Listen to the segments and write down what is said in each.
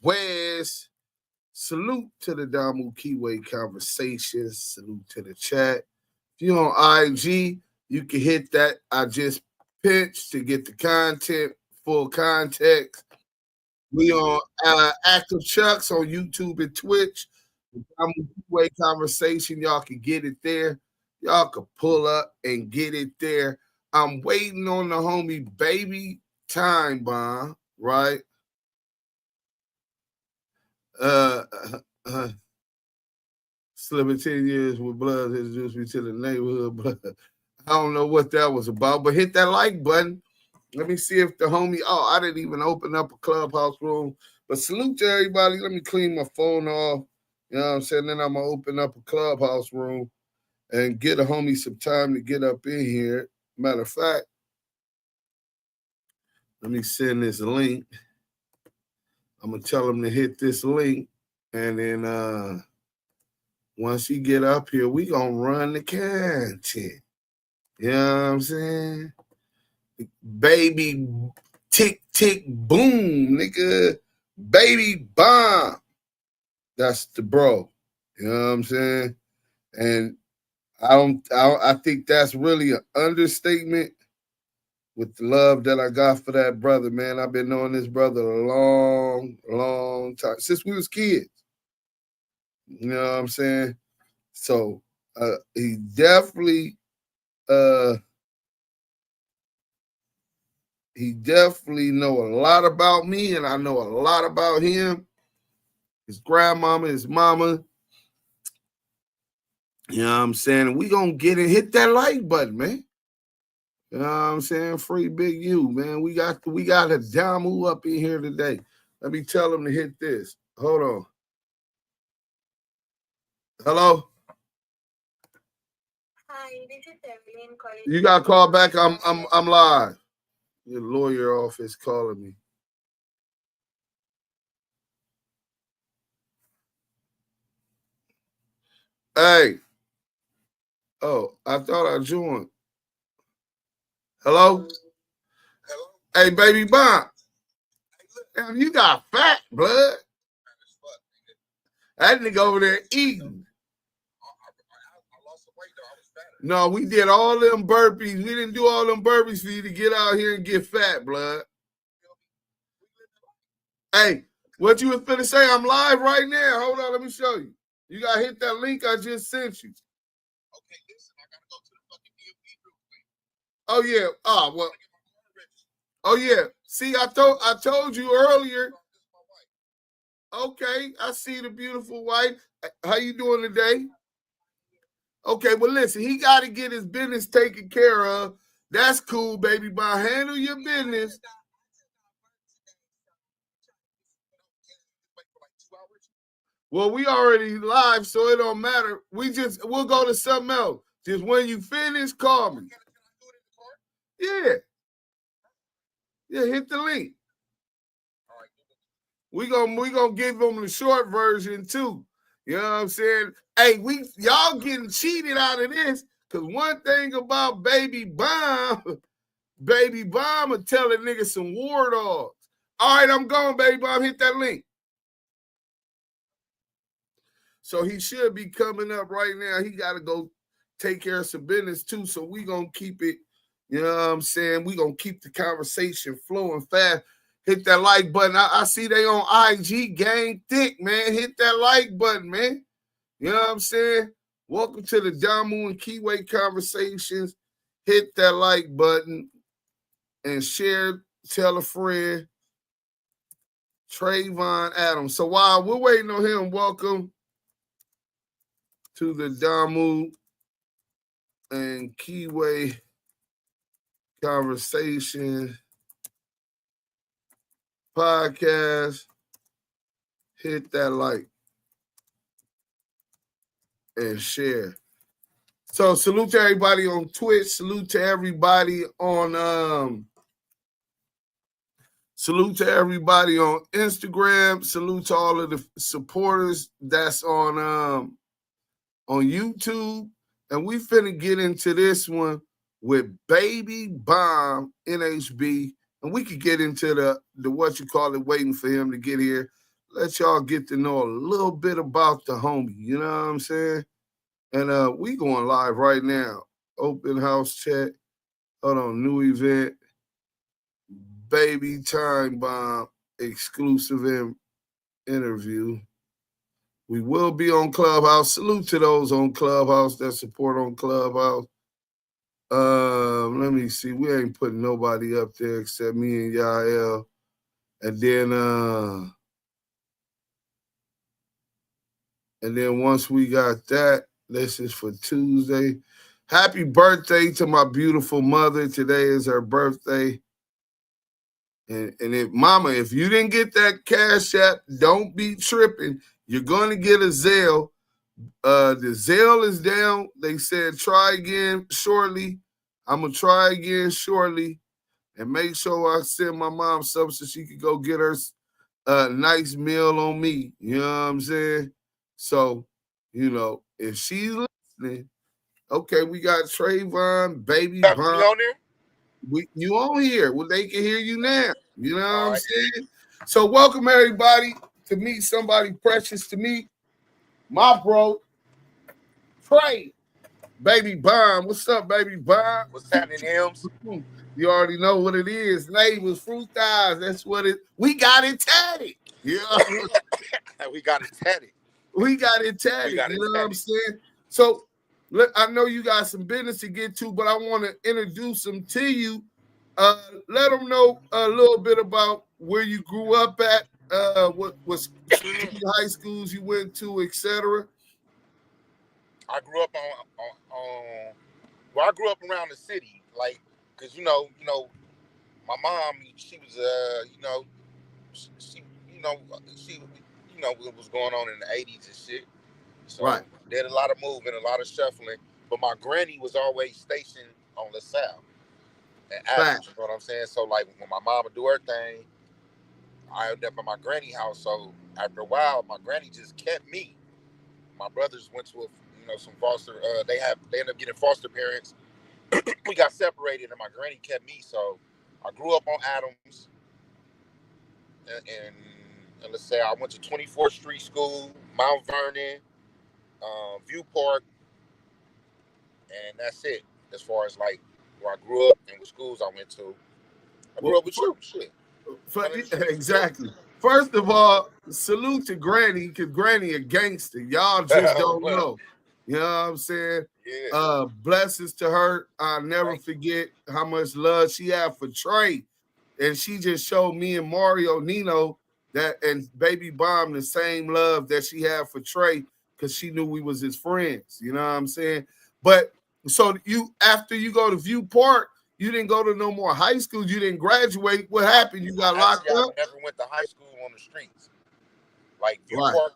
Where's? Salute to the Damu and Kiwe Conversations. Salute to the chat. If you're on IG, you can hit that I just pinched to get the content, full context. We on Active Chucks on YouTube and Twitch. The Damu and Kiwe Conversation, y'all can get it there. Y'all can pull up and get it there. I'm waiting on the homie Baby Timebomb, right? Slipping 10 years with blood introduced me to the neighborhood, but I don't know what that was about. But hit that like button. Let me see if the homie. Oh, I didn't even open up a clubhouse room. But salute to everybody. Let me clean my phone off. You know what I'm saying? Then I'm gonna open up a clubhouse room and get a homie some time to get up in here. Matter of fact, let me send this link. I'm gonna tell him to hit this link, and then once he get up here, we gonna run the content. You know what I'm saying? Baby tick tick boom, nigga. Baby bomb. That's the bro. You know what I'm saying? And I think that's really an understatement with the love that I got for that brother, man. I've been knowing this brother a long time, since we was kids. You know what I'm saying? So he definitely know a lot about me, and I know a lot about him, his grandmama, his mama. You know what I'm saying? And we gonna get it, hit that like button, man. You know what I'm saying? Free Big U, man. We got a Damu up in here today. Let me tell him to hit this. Hold on. Hello? Hi, this is Evelyn calling. You got to call back. I'm live. Your lawyer office calling me. Hey. Oh, I thought I joined. Hello? Hey, baby Bomb. Damn, you got fat, blood. That nigga over there eating. No, we did all them burpees. We didn't do all them burpees for you to get out here and get fat, blood. Hey, what you was finna say? I'm live right now. Hold on, let me show you. You gotta hit that link I just sent you. Okay, listen, I gotta go to the fucking DMV real quick. Oh yeah. Oh well. Oh yeah. See, I told you earlier. Okay, I see the beautiful wife. How you doing today? Okay, well listen, he got to get his business taken care of. That's cool, baby. But handle your business. Well, we already live, so it don't matter. We'll go to something else. Just when you finish, call me. Yeah. Yeah, hit the link. We gonna give them the short version too. You know what I'm saying? Hey, y'all getting cheated out of this, because one thing about Baby Bomb will tell a nigga some war dogs. All right, I'm going, Baby Bomb. Hit that link. So he should be coming up right now. He got to go take care of some business too. So we gonna keep it, you know what I'm saying? We gonna keep the conversation flowing fast. Hit that like button. I see they on IG, gang thick, man. Hit that like button, man. You know what I'm saying? Welcome to the Damu and Kiwe Conversations. Hit that like button and share, tell a friend. Trayvon Adams. So while we're waiting on him, welcome to the Damu and Kiwe Conversation. podcast, hit that like and share. So salute to everybody on Twitch. Salute to everybody on salute to everybody on Instagram. Salute to all of the supporters that's on YouTube. And we finna get into this one with Baby Bomb NHB. And we could get into the what you call it, waiting for him to get here. Let y'all get to know a little bit about the homie. You know what I'm saying? And we going live right now. Open house chat. Hold on, new event. Baby Timebomb exclusive interview. We will be on Clubhouse. Salute to those on Clubhouse that support on Clubhouse. Let me see. We ain't putting nobody up there except me and Yael. And then once we got that, this is for Tuesday. Happy birthday to my beautiful mother. Today is her birthday. And if mama, if you didn't get that Cash App, don't be tripping. You're going to get a Zelle. The Zelle is down. They said try again shortly. I'm going to try again shortly and make sure I send my mom something so she could go get her a nice meal on me. You know what I'm saying? So, you know, if she's listening, okay, we got Trayvon, Baby Bomb. You on there? You on here. Well, they can hear you now. You know what I'm saying? So welcome everybody to meet somebody precious to me. My bro, Trey, Baby Bomb. What's up, Baby Bomb? What's happening, Nhb'S? You already know what it is. Nhb'S fruit thighs. That's what it. We got it tatted. Yeah. We got it tatted. We got it tatted. You know what I'm saying? So look, I know you got some business to get to, but I want to introduce them to you. Let them know a little bit about where you grew up at, what was high schools you went to, etc. I grew up on I grew up around the city, like, cause you know, my mom, she was, she what was going on in the 80s and shit. So right. Did a lot of moving, a lot of shuffling. But my granny was always stationed on LaSalle and Athens, you know what I'm saying? So like when my mom would do her thing, I ended up at my granny house. So after a while, my granny just kept me. My brothers went to some foster. They ended up getting foster parents. We got separated, and my granny kept me. So I grew up on Adams, and let's say I went to 24th Street School, Mount Vernon, View Park, and that's it. As far as like where I grew up and what schools I went to, I grew up with you. Shit. Exactly. First of all, salute to Granny, because Granny a gangster. Y'all just don't know. You know what I'm saying? Yeah. Blessings to her. I'll never forget how much love she had for Trey. And she just showed me and Mario Nino that and Baby Bomb the same love that she had for Trey, because she knew we was his friends. You know what I'm saying? But so after you go to View Park, you didn't go to no more high school. You didn't graduate. What happened? You got locked up? I never went to high school on the streets. Like View Park,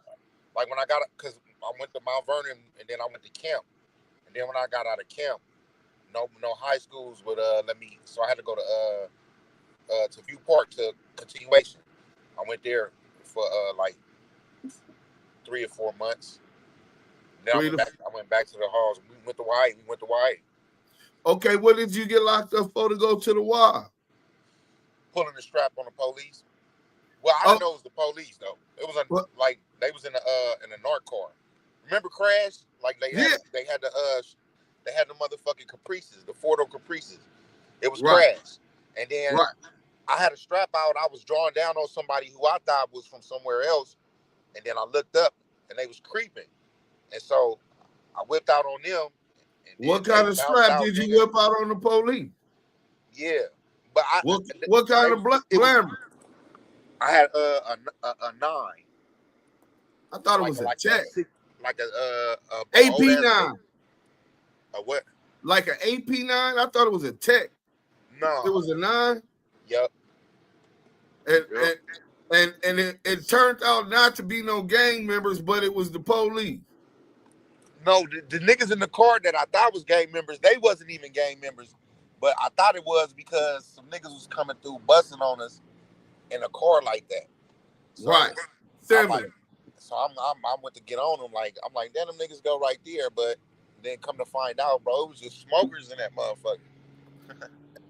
like when I got, because I went to Mount Vernon and then I went to camp. And then when I got out of camp, no high schools would let me. So I had to go to View Park to continuation. I went there for like 3 or 4 months. Then I went back to the halls. We went to Y. Okay, what did you get locked up for to go to the Y? Pulling the strap on the police. Well, I didn't know it was the police though. It was like they was in a narc car. Remember Crash? Like they had the motherfucking Caprices, the Ford Caprices. It was Crash, and then I had a strap out. I was drawing down on somebody who I thought was from somewhere else, and then I looked up and they was creeping, and so I whipped out on them. What kind of strap did you whip out on the police? Yeah, but what kind of glamour? I had a 9. I thought it was a tech. Like a AP9. A what? Like an AP9? I thought it was a tech. No. It was a 9? Yep. And it turned out not to be no gang members, but it was the police. No, the niggas in the car that I thought was gang members, they wasn't even gang members. But I thought it was because some niggas was coming through busting on us in a car like that. So Right. Similar. I went to get on them. I'm like, damn, them niggas go right there. But then come to find out, bro, it was just smokers in that motherfucker.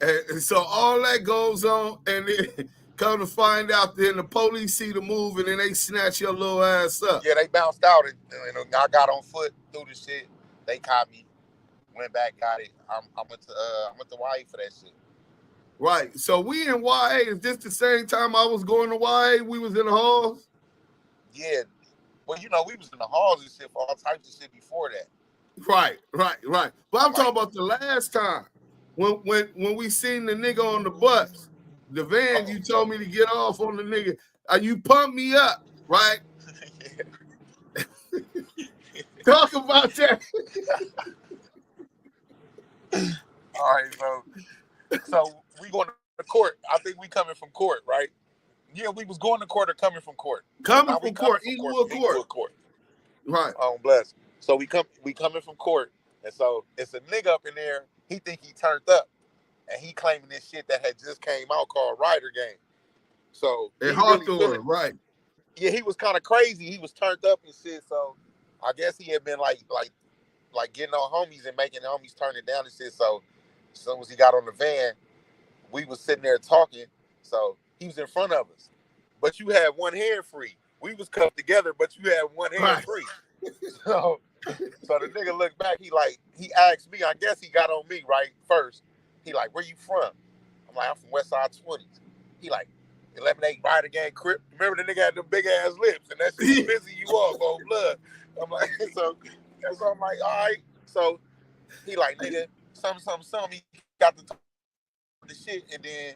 And so all that goes on, and then come to find out, then the police see the move, and then they snatch your little ass up. Yeah, they bounced out, and I got on foot through the shit. They caught me, went back, got it. I went to YA for that shit. Right. So we in YA. Is this the same time I was going to YA? We was in the halls. Yeah. Well, we was in the halls and shit for all types of shit before that. Right. But I'm talking about the last time when we seen the nigga on the bus, the van. You told me to get off on the nigga. You pumped me up, right? Talk about that. All right, so we going to court. I think we coming from court, right? Yeah, we was going to court or coming from court. Coming from court. Right. Bless. So we coming from court, and so it's a nigga up in there. He think he turned up, and he claiming this shit that had just came out called Rider Game. So right? Yeah, he was kind of crazy. He was turned up and shit. So I guess he had been like getting on homies and making homies turn it down and shit. So as soon as he got on the van, we was sitting there talking. So he was in front of us, but you had one hand free. We was cuffed together, but you had one hand free. So the nigga looked back. He asked me. I guess he got on me right first. He like, where you from? I'm like, I'm from West Side 20s. He like, 11-8 Rider Gang Crip. Remember the nigga had them big ass lips, and that shit was pissing you off on blood. I'm like, so I'm like, all right. So he like, nigga, some. He got the shit, and then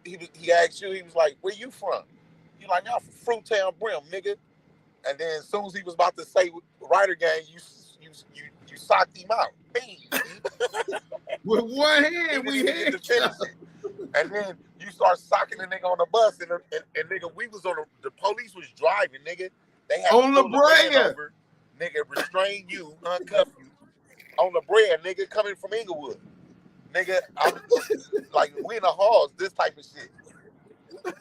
he asked you. He was like, where you from? You like, I'm from Fruittown Brim, nigga. And then as soon as he was about to say Rider Gang, you socked him out. Bang. With one hand, we hit. And then you start socking the nigga on the bus, and nigga, we was on the police was driving, nigga. They had on to La Brea, over, nigga, restrain you, uncuff you on La Brea, nigga, coming from Inglewood, nigga. I'm like, we in the halls, this type of shit.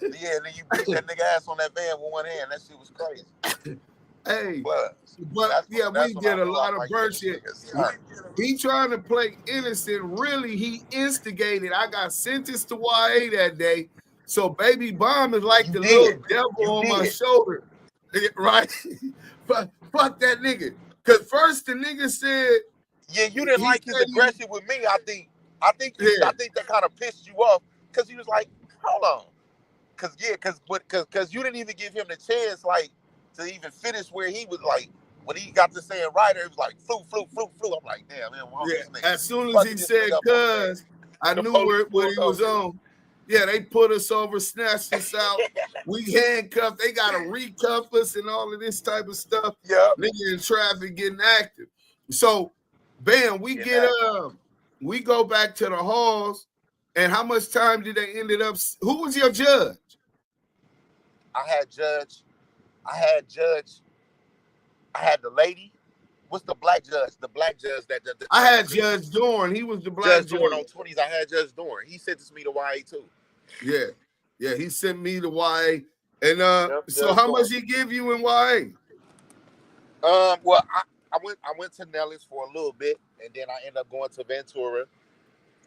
Yeah, and then you beat that nigga ass on that van with one hand. That shit was crazy. Hey, but we get a lot of bird shit. He trying to play innocent. Really, he instigated. I got sentenced to YA that day. So Baby Bomb is like the little devil on my shoulder. Right? But fuck that nigga. Because first the nigga said, yeah, you didn't like his aggression with me. I think that kind of pissed you off because he was like, hold on. Because you didn't even give him the chance, like, to even finish where he was, like, when he got to saying Rider, it was like, flu. I'm like, damn, man, this nigga. As soon as he said cuz, I knew what he was on. Yeah, they put us over, snatched us out. We handcuffed. They got to recuff us and all of this type of stuff. Yeah. Nigga in traffic getting active. So, bam, we we go back to the halls. And how much time did they ended up? Who was your judge? I had the lady. What's the black judge? The black judge that I had Judge Dorn. He was the black Judge Dorn on 20's. I had Judge Dorn. He sentenced me to YA too. Yeah. He sent me to YA. And so how much he give you in YA? Well, I went to Nellis for a little bit, and then I ended up going to Ventura.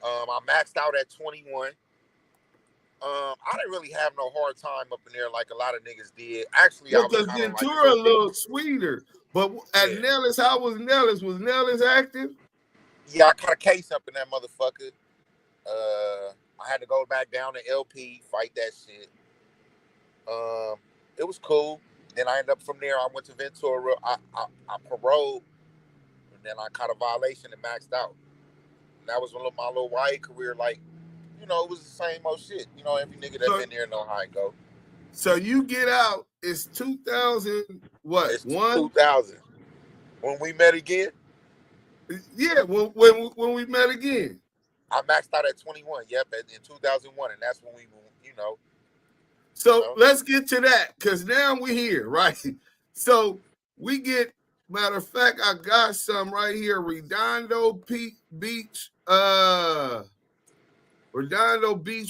I maxed out at 21. I didn't really have no hard time up in there like a lot of niggas did. Actually, because Ventura a little sweeter. But at Nellis, how was Nellis? Was Nellis active? Yeah, I caught a case up in that motherfucker. I had to go back down to LP, fight that shit. It was cool. Then I ended up from there. I went to Ventura. I paroled, and then I caught a violation and maxed out. And that was my little YA career. Like, it was the same old shit. Every nigga that been there know how it go. So you get out. It's 2000. What? It's 2000. When we met again. Yeah, when we met again. I maxed out at 21. Yep, in 2001, and that's when we. So let's get to that, because now we're here, right? So we get, matter of fact, I got some right here. Redondo Beach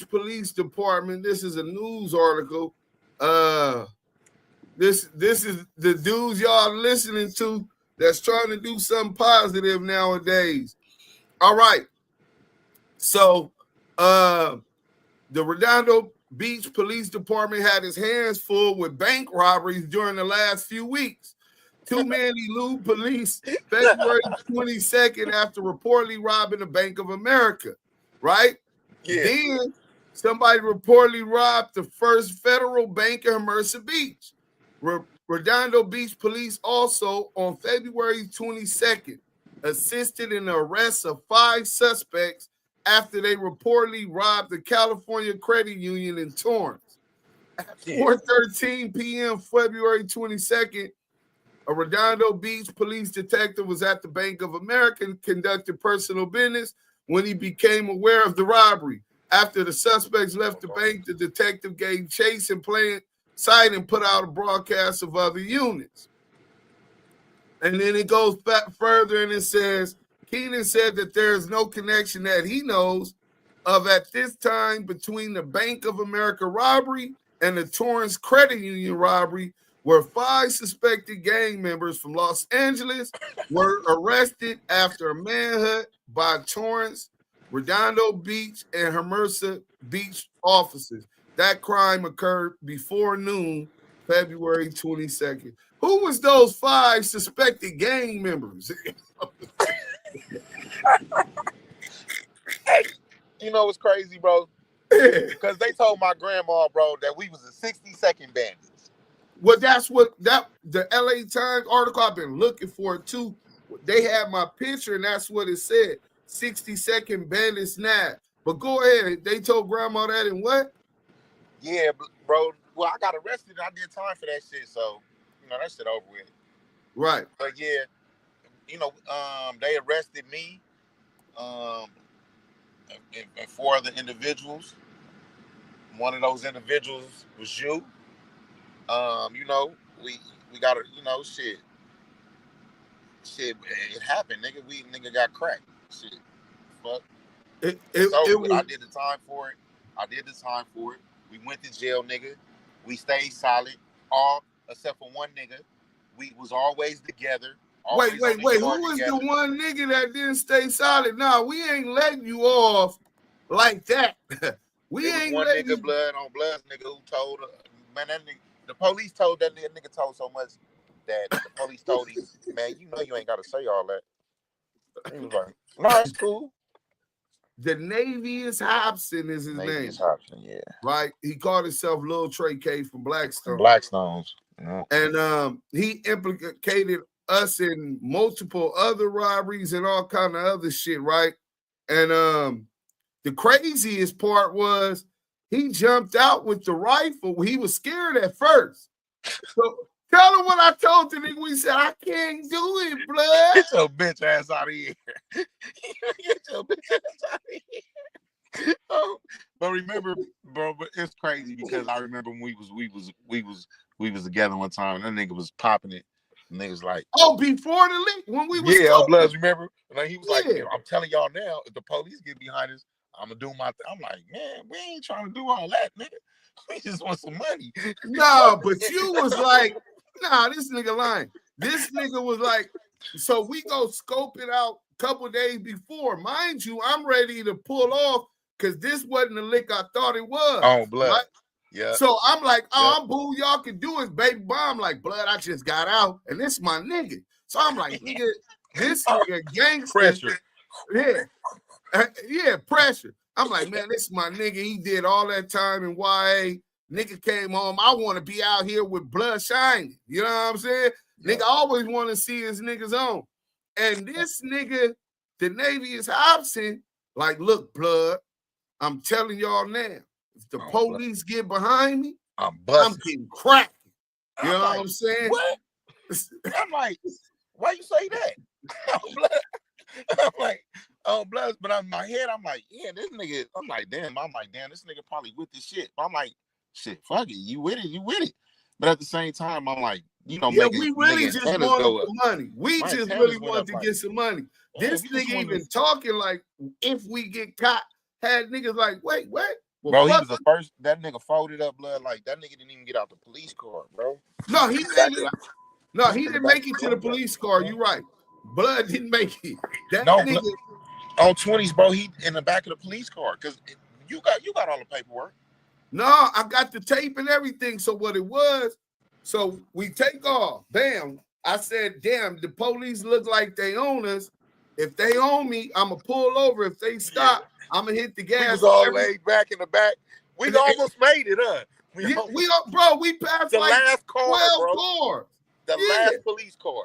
Police Department. This is a news article. This is the dudes y'all listening to that's trying to do something positive nowadays. All right. So the Redondo Beach Police Department had his hands full with bank robberies during the last few weeks. Two men elude police February 22nd after reportedly robbing a Bank of America, right? Yeah. Then somebody reportedly robbed the first federal bank in Hermosa Beach. Redondo Beach Police also on February 22nd assisted in the arrest of 5 suspects after they reportedly robbed the California Credit Union in Torrance. At 4:13 p.m. February 22nd, a Redondo Beach police detective was at the Bank of America and conducted personal business when he became aware of the robbery. After the suspects left the bank, the detective gave chase in plain sight and put out a broadcast of other units. And then it goes back further and it says, Keenan said that there is no connection that he knows of at this time between the Bank of America robbery and the Torrance Credit Union robbery, where 5 suspected gang members from Los Angeles were arrested after a manhunt by Torrance, Redondo Beach, and Hermosa Beach officers. That crime occurred before noon, February 22nd. Who was those 5 suspected gang members? Hey, you know what's crazy, bro? Because they told my grandma, bro, that we was the 60-second bandits. Well, that's what the LA Times article, I've been looking for it too. They had my picture, and that's what it said. 60-second bandits now. But go ahead. They told grandma that and what? Yeah, bro. Well, I got arrested and I did time for that shit, so that shit over with. Right. But yeah, they arrested me, and 4 other individuals. One of those individuals was you. We got to, shit, it happened, nigga. Nigga got cracked. Shit. Fuck. I did the time for it. We went to jail, nigga. We stayed solid, all except for one nigga. We was always together. Wait. Who was the one nigga that didn't stay solid? No, we ain't letting you off like that. We ain't one letting nigga blood on blood nigga who told man, that nigga, the police told that nigga told so much that the police told him, man, you ain't gotta say all that. He was like, no, it's cool. The Nhb'S Hobson is his name. Nhb'S Hobson, yeah. Right? He called himself Lil Trey K from Blackstone. Blackstones. Yeah. And he implicated us in multiple other robberies and all kind of other shit, right? And the craziest part was he jumped out with the rifle. He was scared at first. So tell him what I told the nigga. We said, I can't do it, blood. Get your bitch ass out of here. Get your bitch ass out of here. But remember, bro, but it's crazy because I remember when we was together one time and that nigga was popping it. And niggas like, oh, before the leak, when we was Bloods, remember? And he was like, I'm telling y'all now, if the police get behind us, I'm gonna do my thing. I'm like, man, we ain't trying to do all that, nigga. We just want some money. No, but you was like, nah, this nigga lying. This nigga was like, so we go scope it out a couple days before. Mind you, I'm ready to pull off because this wasn't the lick I thought it was. Oh, blood. Right? Yeah. So I'm like, I'm boo, y'all can do is Baby Bomb. Like, blood, I just got out, and this my nigga. So I'm like, nigga, this nigga gangster. Pressure. Yeah, pressure. I'm like, man, this is my nigga. He did all that time in YA. Nigga came home. I want to be out here with blood shining. You know what I'm saying? Yeah. Nigga always want to see his niggas on. And this nigga, the Nhb'S Hobson, like, look, blood, I'm telling y'all now, if the police get behind me, I'm getting cracked. You know what I'm saying? What? I'm like, why you say that? I'm like, oh, blood, but in my head, I'm like, yeah, this nigga, I'm like, damn, this nigga probably with this shit. I'm like, shit, fuck it, you with it. But at the same time, I'm like, yeah, making we really just wanted go up. the money. We My just antennas really went wanted up to like, get some money. yeah, This we just nigga wanted even talking like, if we get caught, had niggas like, wait. Well, bro, he was the first. That nigga folded up blood. Like, that nigga didn't even get out the police car, bro. No, he didn't make it to the police car. You right. Blood didn't make it. That nigga on 20's, bro. He in the back of the police car because you got all the paperwork. No, I got the tape and everything. So what it was, so we take off. Bam. I said, damn, the police look like they own us. If they own me, I'm going to pull over. If they stop, I'm going to hit the gas. We was all laid back in the back. We almost made it, huh? We passed the like last car, 12 bro. cars. The last police car.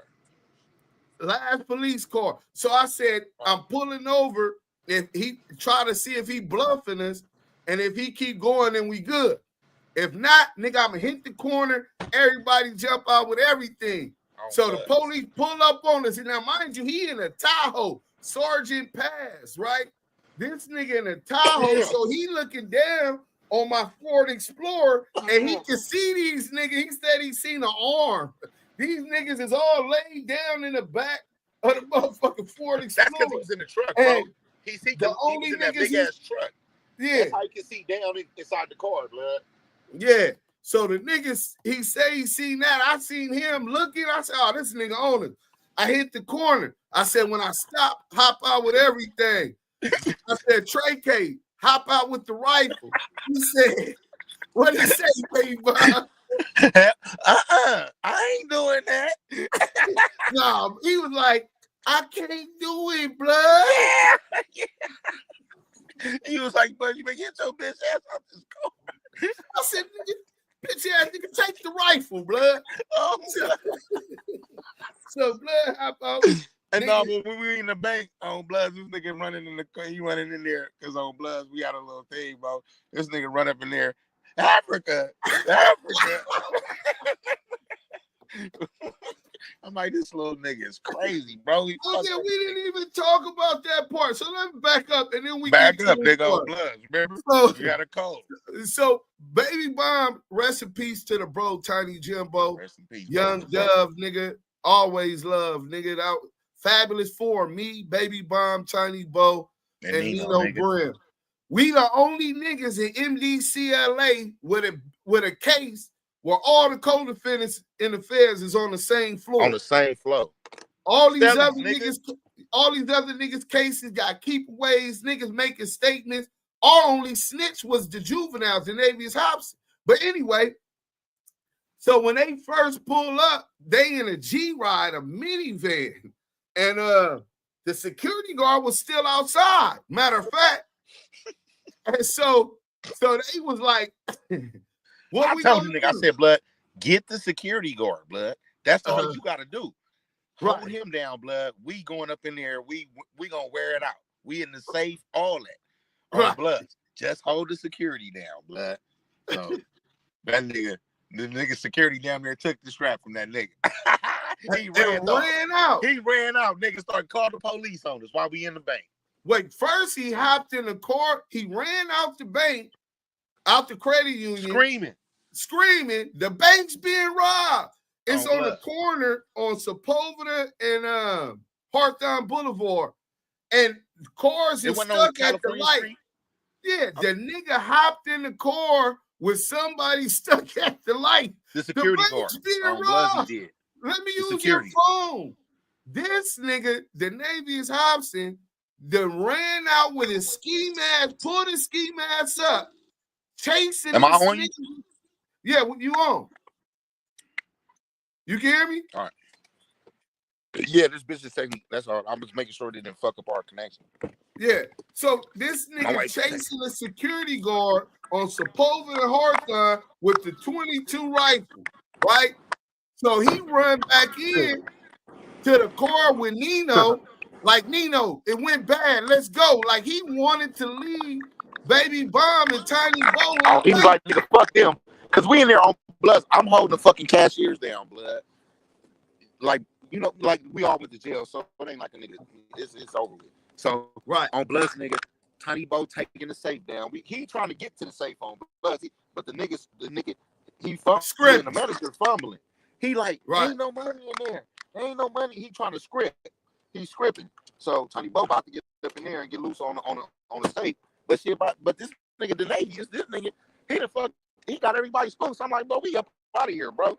Last police car. So I said, I'm pulling over. If he try to see if he bluffing us, and if he keep going, then we good. If not, nigga, I'm gonna hit the corner. Everybody jump out with everything. So the police pull up on us. And now, mind you, he in a Tahoe, Sergeant Pass, right? This nigga in a Tahoe, so he looking down on my Ford Explorer, and he can see these niggas. He said he seen an arm. These niggas is all laid down in the back of the motherfucking Ford Explorer. That's because he was in the truck, bro. And he was in that big ass truck. Yeah. That's how you can see down inside the car, blood. Yeah. So the niggas, he say he seen that. I seen him looking. I said, oh, this nigga on it. I hit the corner. I said, when I stop, hop out with everything. I said, Trey K, hop out with the rifle. He said, what did he say, baby Bob? I ain't doing that. No, he was like, I can't do it, blood. Yeah. He was like, but you better get your bitch ass off this car. I said, bitch ass nigga, take the rifle, blood. Oh, so blood, hop out. And no, when we were in the bank on Bloods, this nigga running in the car, he running in there because on Bloods we had a little thing, bro. This nigga run up in there, Africa. I'm like, this little nigga is crazy, bro. We didn't even talk about that part. So let's back up and then we back up, nigga, on Bloods. Remember? So, you got a code. So Baby Bomb, rest in peace to the bro, Tiny Jimbo. Rest in peace, Young Dove, nigga. Always love, nigga. That Fabulous Four, me, Baby Bomb, Tiny Bo, and Nino Brim. We the only niggas in MDCLA with a case where all the co-defendants in the feds is on the same floor. On the same floor. All these other niggas' cases got keepaways, niggas making statements. Our only snitch was the juveniles, the Nhb'S Hobson. But anyway, so when they first pull up, they in a G-Ride, a minivan. And the security guard was still outside. Matter of fact. And so they was like, what I told the nigga, I said, blood, get the security guard, blood. That's all you got to do. Hold him down, blood. We going up in there. We gonna wear it out. We in the safe, all that. Right. Blood. Just hold the security down, blood. So that nigga, the nigga security down there took the strap from that nigga. He ran out. He ran out. Nigga started calling the police on us while we in the bank. Wait, first he hopped in the car. He ran out the bank, out the credit union. Screaming. The bank's being robbed. It's on the corner on Sepulveda and Hawthorne Boulevard. And cars is stuck at the light. Street? Yeah, the nigga hopped in the car with somebody stuck at the light. The security guard. Being robbed. Let me use your phone. This nigga, the Nhb'S Hobson, ran out with his ski mask, pulled his ski mask up, chasing. Am I on you? Yeah, you on? You can hear me? All right. Yeah, this bitch is taking. That's all. I'm just making sure they didn't fuck up our connection. Yeah. So this nigga chasing a security guard on Sepulveda and Hawthorne with the 22 rifle, right? So he run back in to the car with Nino. Like, Nino, it went bad. Let's go. Like, he wanted to leave Baby Bomb and Tiny Bo. He was like, nigga, fuck them. Because we in there on Bloods. I'm holding the fucking cashiers down, blood. Like, you know, like we all went to jail, so it ain't like a nigga. It's over with. So, on Bloods, nigga, Tiny Bo taking the safe down. He trying to get to the safe on, but the nigga, he fumbling. The manager fumbling. He like, ain't no money in there. Ain't no money. He trying to script. He's scripting. So Tiny Bo about to get up in there and get loose on the safe. But this nigga Denavius, this nigga, he got everybody spooked. So I'm like, bro, we up out of here, bro.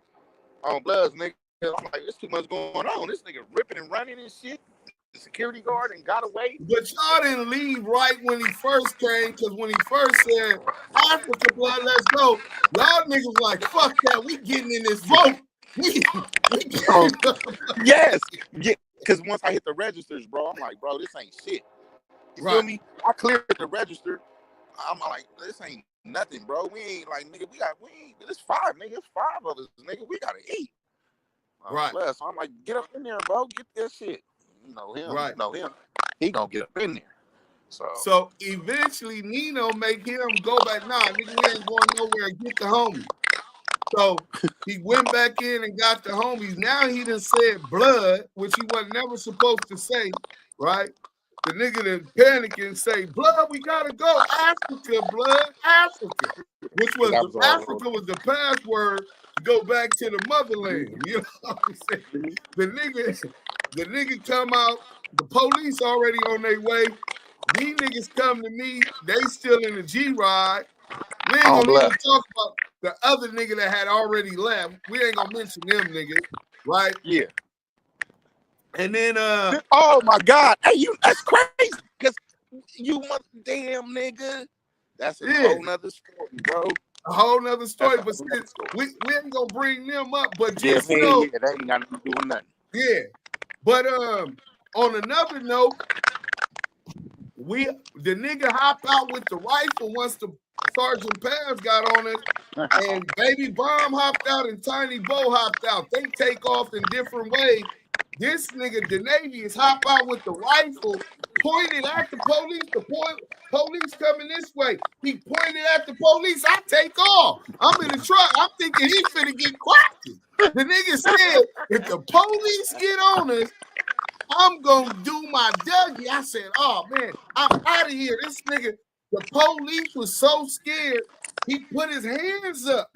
On Bloods, nigga. I'm like, there's too much going on. This nigga ripping and running and shit. The security guard and got away. But y'all didn't leave right when he first came, because when he first said, Africa blood, let's go, y'all niggas like, fuck that, we getting in this vote. Yes. Yeah. Because once I hit the registers, bro, I'm like, bro, this ain't shit. You feel me? I cleared the register. I'm like, this ain't nothing, bro. We ain't like, nigga, it's 5, nigga. It's 5 of us, nigga. We gotta eat. So I'm like, get up in there, bro. Get that shit. You know him. You know him. He gonna get up in there. So eventually Nino make him go back. Nah, nigga, we ain't going nowhere and get the homies. So he went back in and got the homies. Now he done said blood, which he was never supposed to say, right? The nigga done panic and say, blood, we gotta go. Africa, blood, Africa. Which was Africa was the password to go back to the motherland. You know what I'm saying? The nigga come out, the police already on their way. These niggas come to me, they still in the G-Ride. We ain't gonna even talk about the other nigga that had already left. We ain't gonna mention them niggas, right? Yeah. And then oh my God. Hey, that's crazy. Because you damn nigga. That's a whole nother story, bro. A whole nother story. But we ain't gonna bring them up, but just know that ain't got to do with nothing. Yeah. But on another note, the nigga hop out with the rifle once the Sergeant Paz got on it, and Baby Bomb hopped out and Tiny Bo hopped out. They take off in different ways. This nigga Denavius hop out with the rifle, pointed at the police. The police coming this way. He pointed at the police. I take off. I'm in the truck. I'm thinking he finna get cracked. The nigga said, if the police get on us, I'm gonna do my Dougie. I said, oh man, I'm out of here. This nigga, the police was so scared, he put his hands up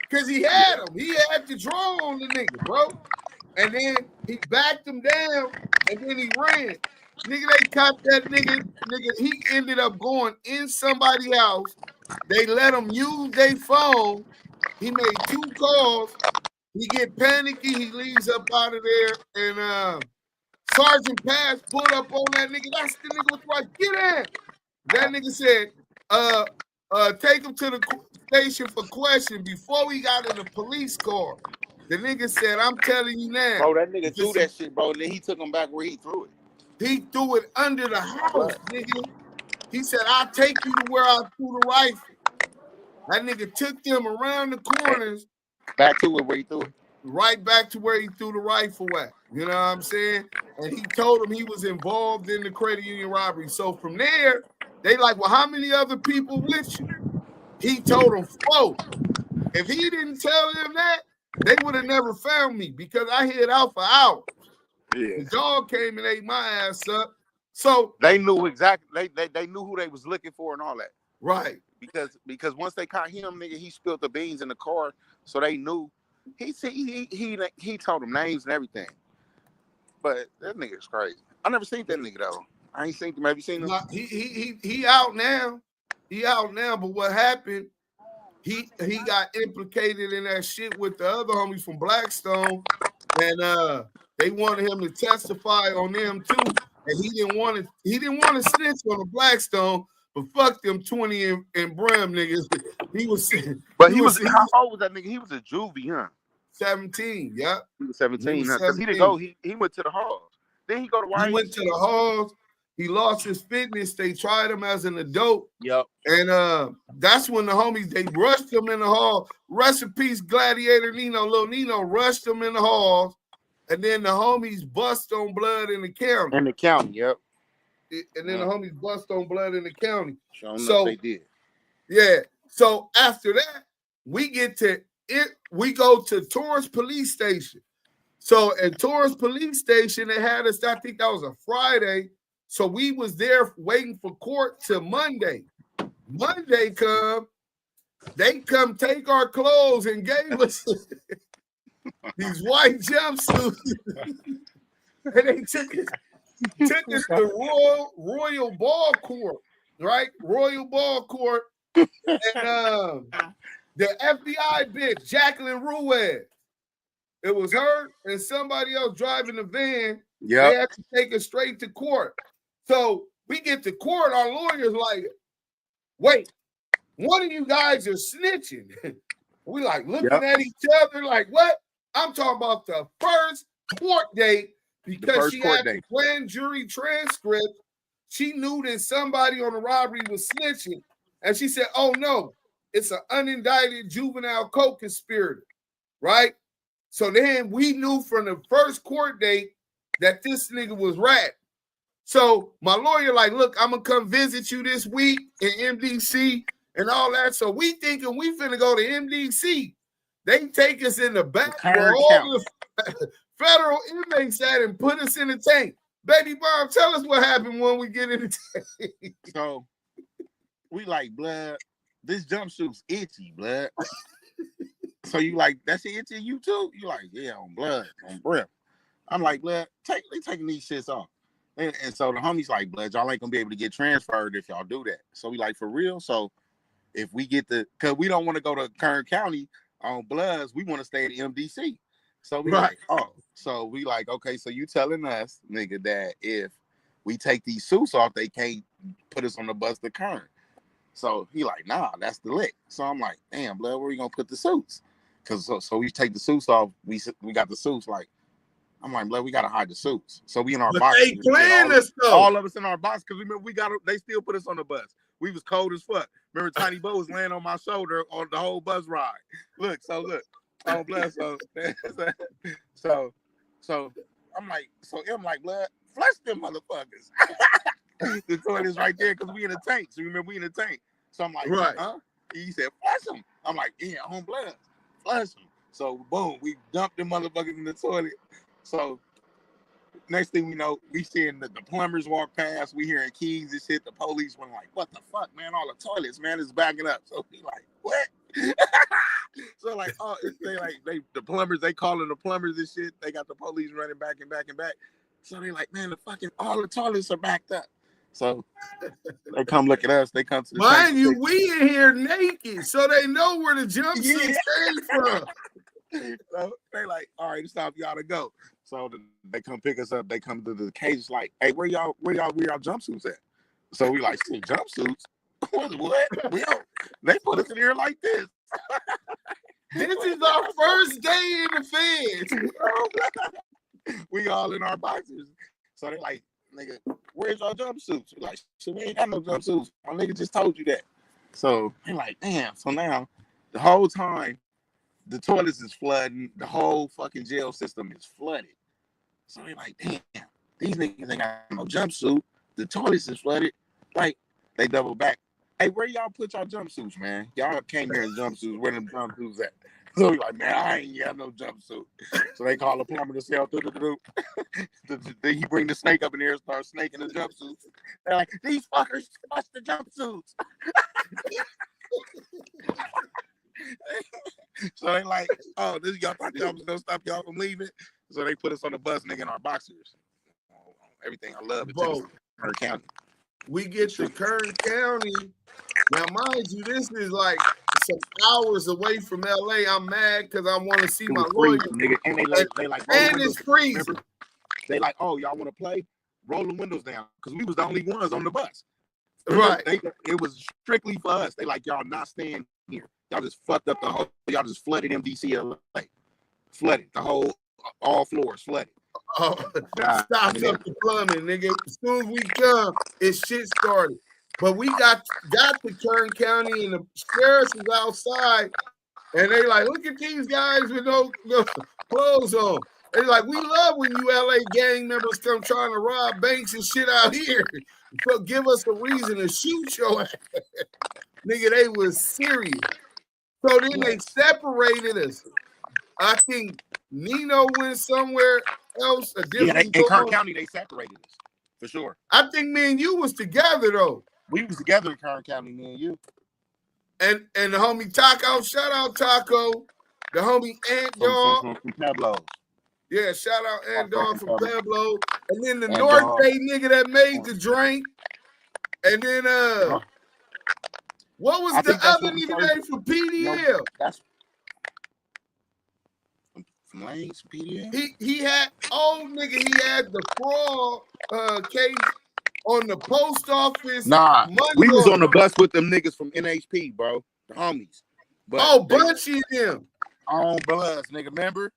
because he had him. He had to draw on the nigga, bro. And then he backed him down, and then he ran. Nigga, they caught that nigga. He ended up going in somebody's house. They let him use their phone. He made 2 calls. He get panicky. He leaves up out of there, and Sergeant Paz pulled up on that nigga. That's the nigga with the right. Get in. That nigga said, take him to the station for question before we got in the police car. The nigga said, I'm telling you now. Bro, that nigga threw that shit, bro. And then he took him back where he threw it. He threw it under the house, nigga. He said, I'll take you to where I threw the rifle. That nigga took them around the corners. Back to where he threw it. Right back to where he threw the rifle at. You know what I'm saying? And he told him he was involved in the credit union robbery. So from there, they like, well, how many other people with you? He told them 4. If he didn't tell them that, they would have never found me because I hid out for hours. Yeah. The dog came and ate my ass up. So they knew exactly. They knew who they was looking for and all that. Right. Because once they caught him, nigga, he spilled the beans in the car, so they knew. He told them names and everything. But that nigga's crazy. I never seen that nigga though. I ain't seen him. Have you seen him? He out now. He out now. But what happened? He got implicated in that shit with the other homies from Blackstone, and they wanted him to testify on them too. And he didn't want to snitch on the Blackstone, but fuck them 20 and Brim niggas. He was. How old was that nigga? He was a juvie, huh? 17. Yeah. He was 17. Because he didn't go. He went to the halls. Then he go to YMCA. He went to the halls. He lost his fitness. They tried him as an adult. Yep. And that's when the homies, they rushed him in the hall. Rest in peace, Gladiator Nino. Lil Nino rushed him in the halls. And then the homies bust on blood in the county. In the county, yep. And then the homies bust on blood in the county. So they did. Yeah. So after that, we get to it. We go to Torrance Police Station. So at Torrance Police Station, they had us, I think that was a Friday. So we was there waiting for court till Monday. Monday come, they come take our clothes and gave us these white jumpsuits. And they took us to Royal Ball Court, right? Royal Ball Court. And the FBI bitch, Jacqueline Ruiz. It was her and somebody else driving the van. Yeah. They had to take us straight to court. So we get to court, our lawyer's like, wait, one of you guys are snitching. We like looking at each other like, what? I'm talking about the first court date because she had the grand jury transcript. She knew that somebody on the robbery was snitching. And she said, oh no, it's an unindicted juvenile co-conspirator, right? So then we knew from the first court date that this nigga was rat. So my lawyer like, look, I'm going to come visit you this week in MDC and all that. So we thinking we finna go to MDC. They take us in the back where all the federal inmates at and put us in the tank. Baby Bomb, tell us what happened when we get in the tank. So we like, blood, this jumpsuit's itchy, blood. So you like, that shit itchy you too? You like, yeah, on blood, on breath. I'm like, blood, they taking these shits off. And so the homies like, blood, y'all ain't gonna be able to get transferred if y'all do that. So we like, for real? So if we get because we don't want to go to Kern County on Bloods, we want to stay at MDC. So we like, oh, so we like, okay, so you telling us, nigga, that if we take these suits off, they can't put us on the bus to Kern. So he like, nah, that's the lick. So I'm like, damn, blood, where are you gonna put the suits? Because so we take the suits off, we got the suits, like, I'm like, blood, we gotta hide the suits. So we in our box. They playing us though. All of us in our box, because remember they still put us on the bus. We was cold as fuck. Remember, Tiny Bo was laying on my shoulder on the whole bus ride. Look. Oh, blood. So I'm like, blood, flush them motherfuckers. The toilet is right there because we in a tank. So remember, we in a tank. So I'm like, huh? He said, flush them. I'm like, yeah, on blood, flush them. So boom, we dumped them motherfuckers in the toilet. So next thing we know, we seeing the plumbers walk past. We hearing keys and shit. The police were like, what the fuck, man? All the toilets, man, is backing up. So we like, what? So like, oh, the plumbers, they calling the plumbers and shit. They got the police running back and back and back. So they like, man, all the toilets are backed up. So they come look at us. They come to the mind you, we in here naked, so they know where the jumpsuits came from. So they like, all right, it's time for y'all to go. So they come pick us up. They come to the cage like, hey, where y'all jumpsuits at? So we like, see, jumpsuits? What? They put us in here like this. This is our first day in the feds. We all in our boxers. So they like, nigga, where's our jumpsuits? We like, shit, we ain't got no jumpsuits. My nigga just told you that. So they like, damn. So now the whole time the toilets is flooding, the whole fucking jail system is flooded. So they like, damn, these niggas ain't got no jumpsuit. The toilets is flooded. Like, they double back. Hey, where y'all put y'all jumpsuits, man? Y'all came here in jumpsuits. Where them jumpsuits at? So we like, man, I ain't got no jumpsuit. So they call the plumber to say, he bring the snake up in there and start snaking the jumpsuits. They're like, these fuckers flush the jumpsuits. So they like, oh, this y'all thought y'all was gonna stop y'all from leaving. So they put us on the bus, nigga, in our boxers. Everything I love. Bro, Kern County. We get to Kern County. Now, mind you, this is like some hours away from LA. I'm mad because I want to see my lawyer. Nigga. And they like, and it's freezing. Remember? They like, oh, y'all want to play? Roll the windows down because we was the only ones on the bus. Right. It was strictly for us. They like, y'all not staying here. Y'all just fucked up the whole. Y'all just flooded MDC LA. Flooded the whole, all floors flooded. Oh, stopped up the plumbing, nigga. As soon as we come, it's shit started. But we got to Kern County and the sheriff is outside, and they like, look at these guys with no clothes on. They like, we love when you LA gang members come trying to rob banks and shit out here. So give us a reason to shoot your ass. Nigga, they was serious. So then they separated us. I think Nino went somewhere else. In Kern County, they separated us. For sure. I think me and you was together though. We was together in Kern County, me and you. And the homie Taco, shout out Taco. The homie Ant Dog. From Pueblo. Yeah, shout out Ant Dog from Pueblo. And then the Ant North Dog. Bay nigga that made the drink. And then what was the other nigga name for PDL? That's from Lane's PDL. He had he had the fraud case on the post office. Nah, we was order. on the bus with them niggas from NHB, bro. The homies. But Bunchy and them. On Bloods, nigga, remember?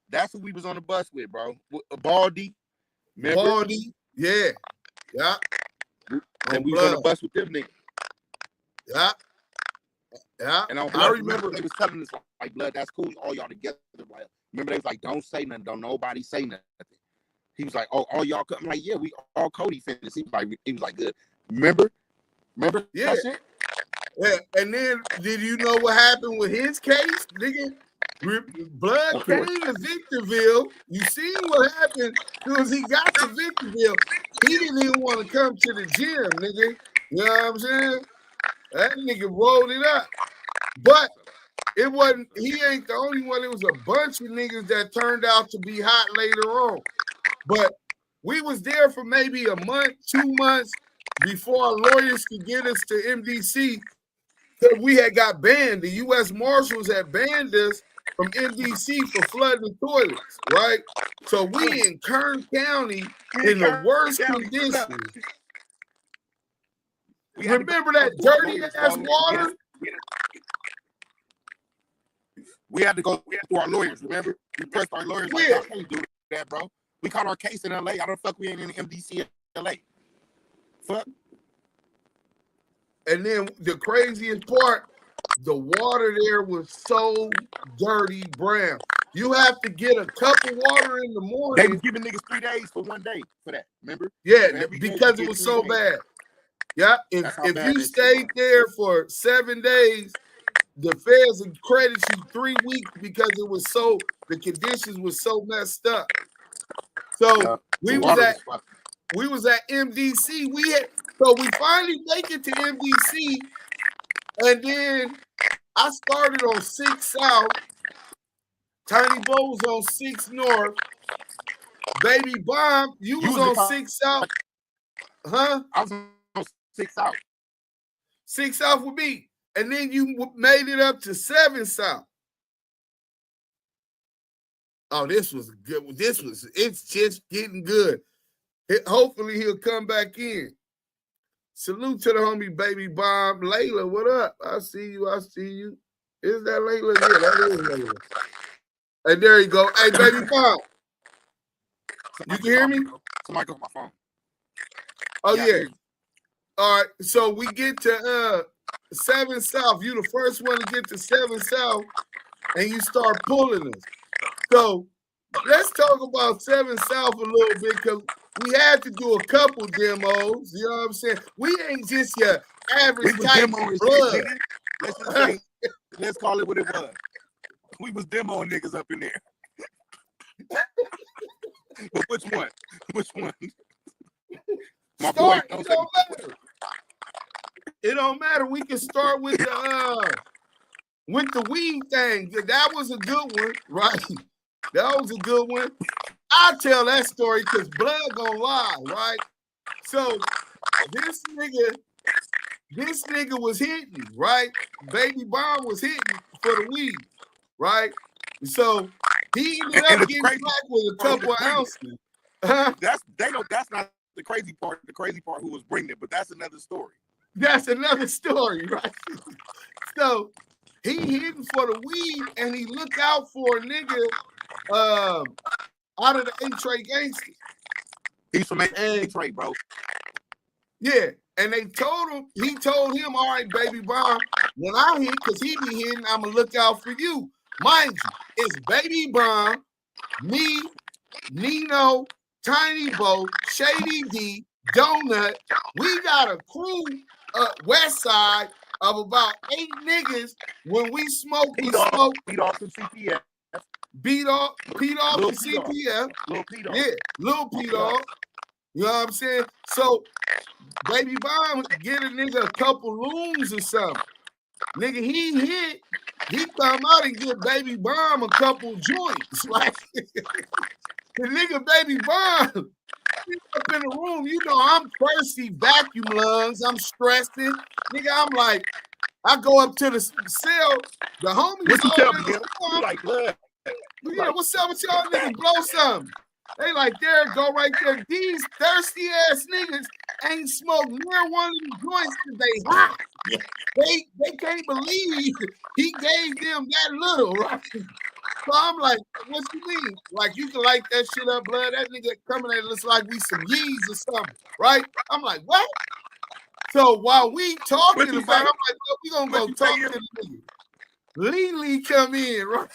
That's who we was on the bus with, bro. Baldy. Remember? Baldy, yeah. And we was on the bus with them niggas. Yeah. And I remember they was telling us like, blood, that's cool. All y'all together. Like, remember they was like, don't say nothing. Don't nobody say nothing. He was like, oh, all y'all come. I'm like, yeah, we all Cody finished. He was like, good. Remember? Yeah. That shit? Yeah. And then did you know what happened with his case? Nigga, Blood came to Victorville. You see what happened because he got to Victorville. He didn't even want to come to the gym, nigga. You know what I'm saying? That nigga rolled it up. But it wasn't, he ain't the only one. It was a bunch of niggas that turned out to be hot later on. But we was there for maybe a month, 2 months before our lawyers could get us to MDC. Because we had got banned. The U.S. Marshals had banned us from MDC for flooding the toilets, right? So we in Kern County in the worst conditions. Remember that dirty ass water? We had to go through our lawyers, remember? We pressed our lawyers like, I can't do that, bro. We caught our case in LA. I don't fuck we ain't in the MDC in LA. Fuck. And then the craziest part, the water there was so dirty brown. You have to get a cup of water in the morning. They was giving niggas 3 days for 1 day for that, remember? Yeah, because it was so bad. Yeah, if you stayed there for 7 days, the feds would credit you 3 weeks because it was the conditions were so messed up. So we was at MDC. So we finally make it to MDC, and then I started on 6 South. Tiny Bo was on 6 North. Baby Bomb, you was on 6 South. Huh? I was on 6 South. 6 South with me. And then you made it up to 7 South. Oh, this was good. It's just getting good. Hopefully he'll come back in. Salute to the homie Baby Bomb. Layla, what up? I see you. Is that Layla? Yeah, that is Layla. Hey, there you go. Hey, Baby Bomb. You can hear me? Somebody go on my phone. Oh, yeah. All right. So we get to 7 South. You the first one to get to 7 South, and you start pulling us. So let's talk about 7 South a little bit because we had to do a couple demos. You know what I'm saying? We ain't just your average type of blood. Let's call it what it was. We was demoing niggas up in there. But which one? My boy, it don't matter. It don't matter. We can start with the weed thing. That was a good one, right? That was a good one. I'll tell that story because blood gonna lie, right? So this nigga was hitting, right? Baby Bomb was hitting for the weed, right? So he ended up getting back with a couple of ounces. That's not the crazy part. The crazy part who was bringing it, but that's another story. That's another story, right? So he hitting for the weed, and he look out for a nigga out of the A-Tray gangsters. He's from A-Tray, bro. Yeah, and he told him, all right, Baby Bomb, when I hit, because he be hitting, I'm going to look out for you. Mind you, it's Baby Bomb, me, Nino, Tiny Bo, Shady D, Donut. We got a crew west side of about 8 niggas. When we smoke, Beat off some CPF. Beat off the CPF. Little Pete off. Yeah, Little Pete off. You know what I'm saying? So Baby Bomb get a nigga a couple loons or something. Nigga, he come out and get Baby Bomb a couple joints. Like the nigga Baby Bomb up in the room, you know, I'm thirsty, vacuum lungs, I'm stressing. Nigga, I'm like, I go up to the cell, the homies. What you tell me, you like blood? Yeah, what's up with y'all niggas? Blow something. They like, there it go right there. These thirsty ass niggas ain't smoked near one of them joints because they hot. They can't believe he gave them that little, right? So I'm like, what you mean? Like, you can light that shit up, blood. That nigga coming at us like we some yees or something, right? I'm like, what? So while we talking about it, I'm like, well, we gonna go talk to the nigga. Lee come in, right?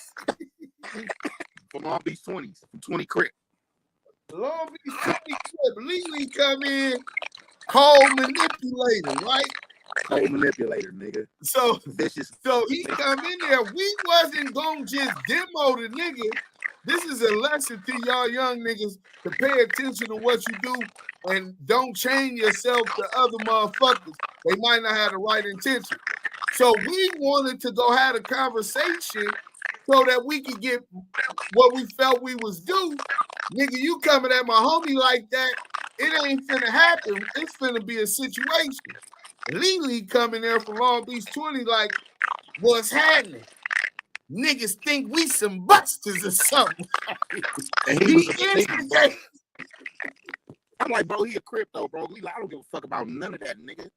From Long Beach 20s, from 20 Crip. Long Beach 20 Crip. Lee come in, cold manipulator, right? Cold manipulator, nigga. So vicious. So he come in there. We wasn't gonna just demo the nigga. This is a lesson to y'all young niggas to pay attention to what you do and don't chain yourself to other motherfuckers. They might not have the right intention. So we wanted to go have a conversation so that we could get what we felt we was due. Nigga, you coming at my homie like that, it ain't finna happen. It's finna be a situation. Lee coming there from Long Beach 20 like, what's happening? Niggas think we some busters or something. And he instigated. I'm like, bro, he a crypto, bro. I don't give a fuck about none of that, nigga.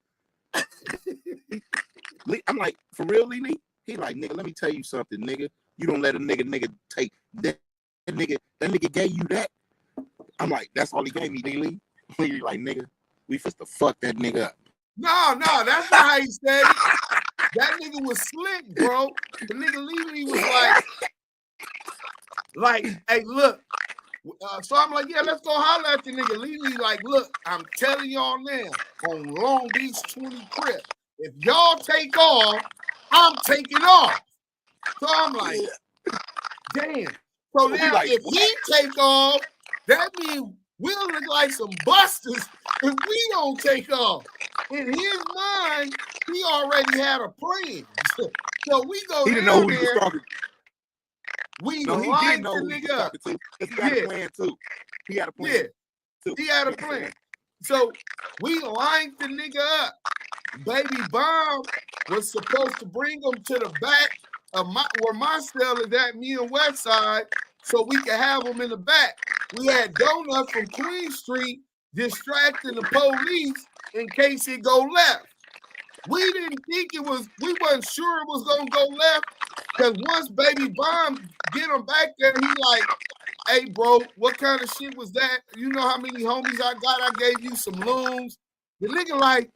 I'm like, for real, Lee? He like, nigga, let me tell you something, nigga. You don't let a nigga take that nigga gave you that. I'm like, that's all he gave me, Lee. He like, nigga, we supposed to fuck that nigga up. No, that's not how he said it. That nigga was slick, bro. The nigga Lee was like, hey, look. So I'm like, yeah, let's go holler at the nigga. Lee like, look, I'm telling y'all now, on Long Beach 20 Crip, if y'all take off, I'm taking off. So I'm like, damn. So now like, if he take off, that means we'll look like some busters if we don't take off. In his mind, he already had a plan. So we go he didn't down know who he there. was talking. We no, he did know the who he nigga was up. talking to. He had a plan too. He had a plan. Yeah, he had a plan. So we lined the nigga up. Baby Bomb was supposed to bring him to the back of where my cell is at, me and Westside, so we could have him in the back. We had Donut from Queen Street distracting the police in case it go left. We didn't think we wasn't sure it was gonna go left, because once Baby Bomb get him back there, he like, hey bro, what kind of shit was that? You know how many homies I got? I gave you some loons. The nigga like,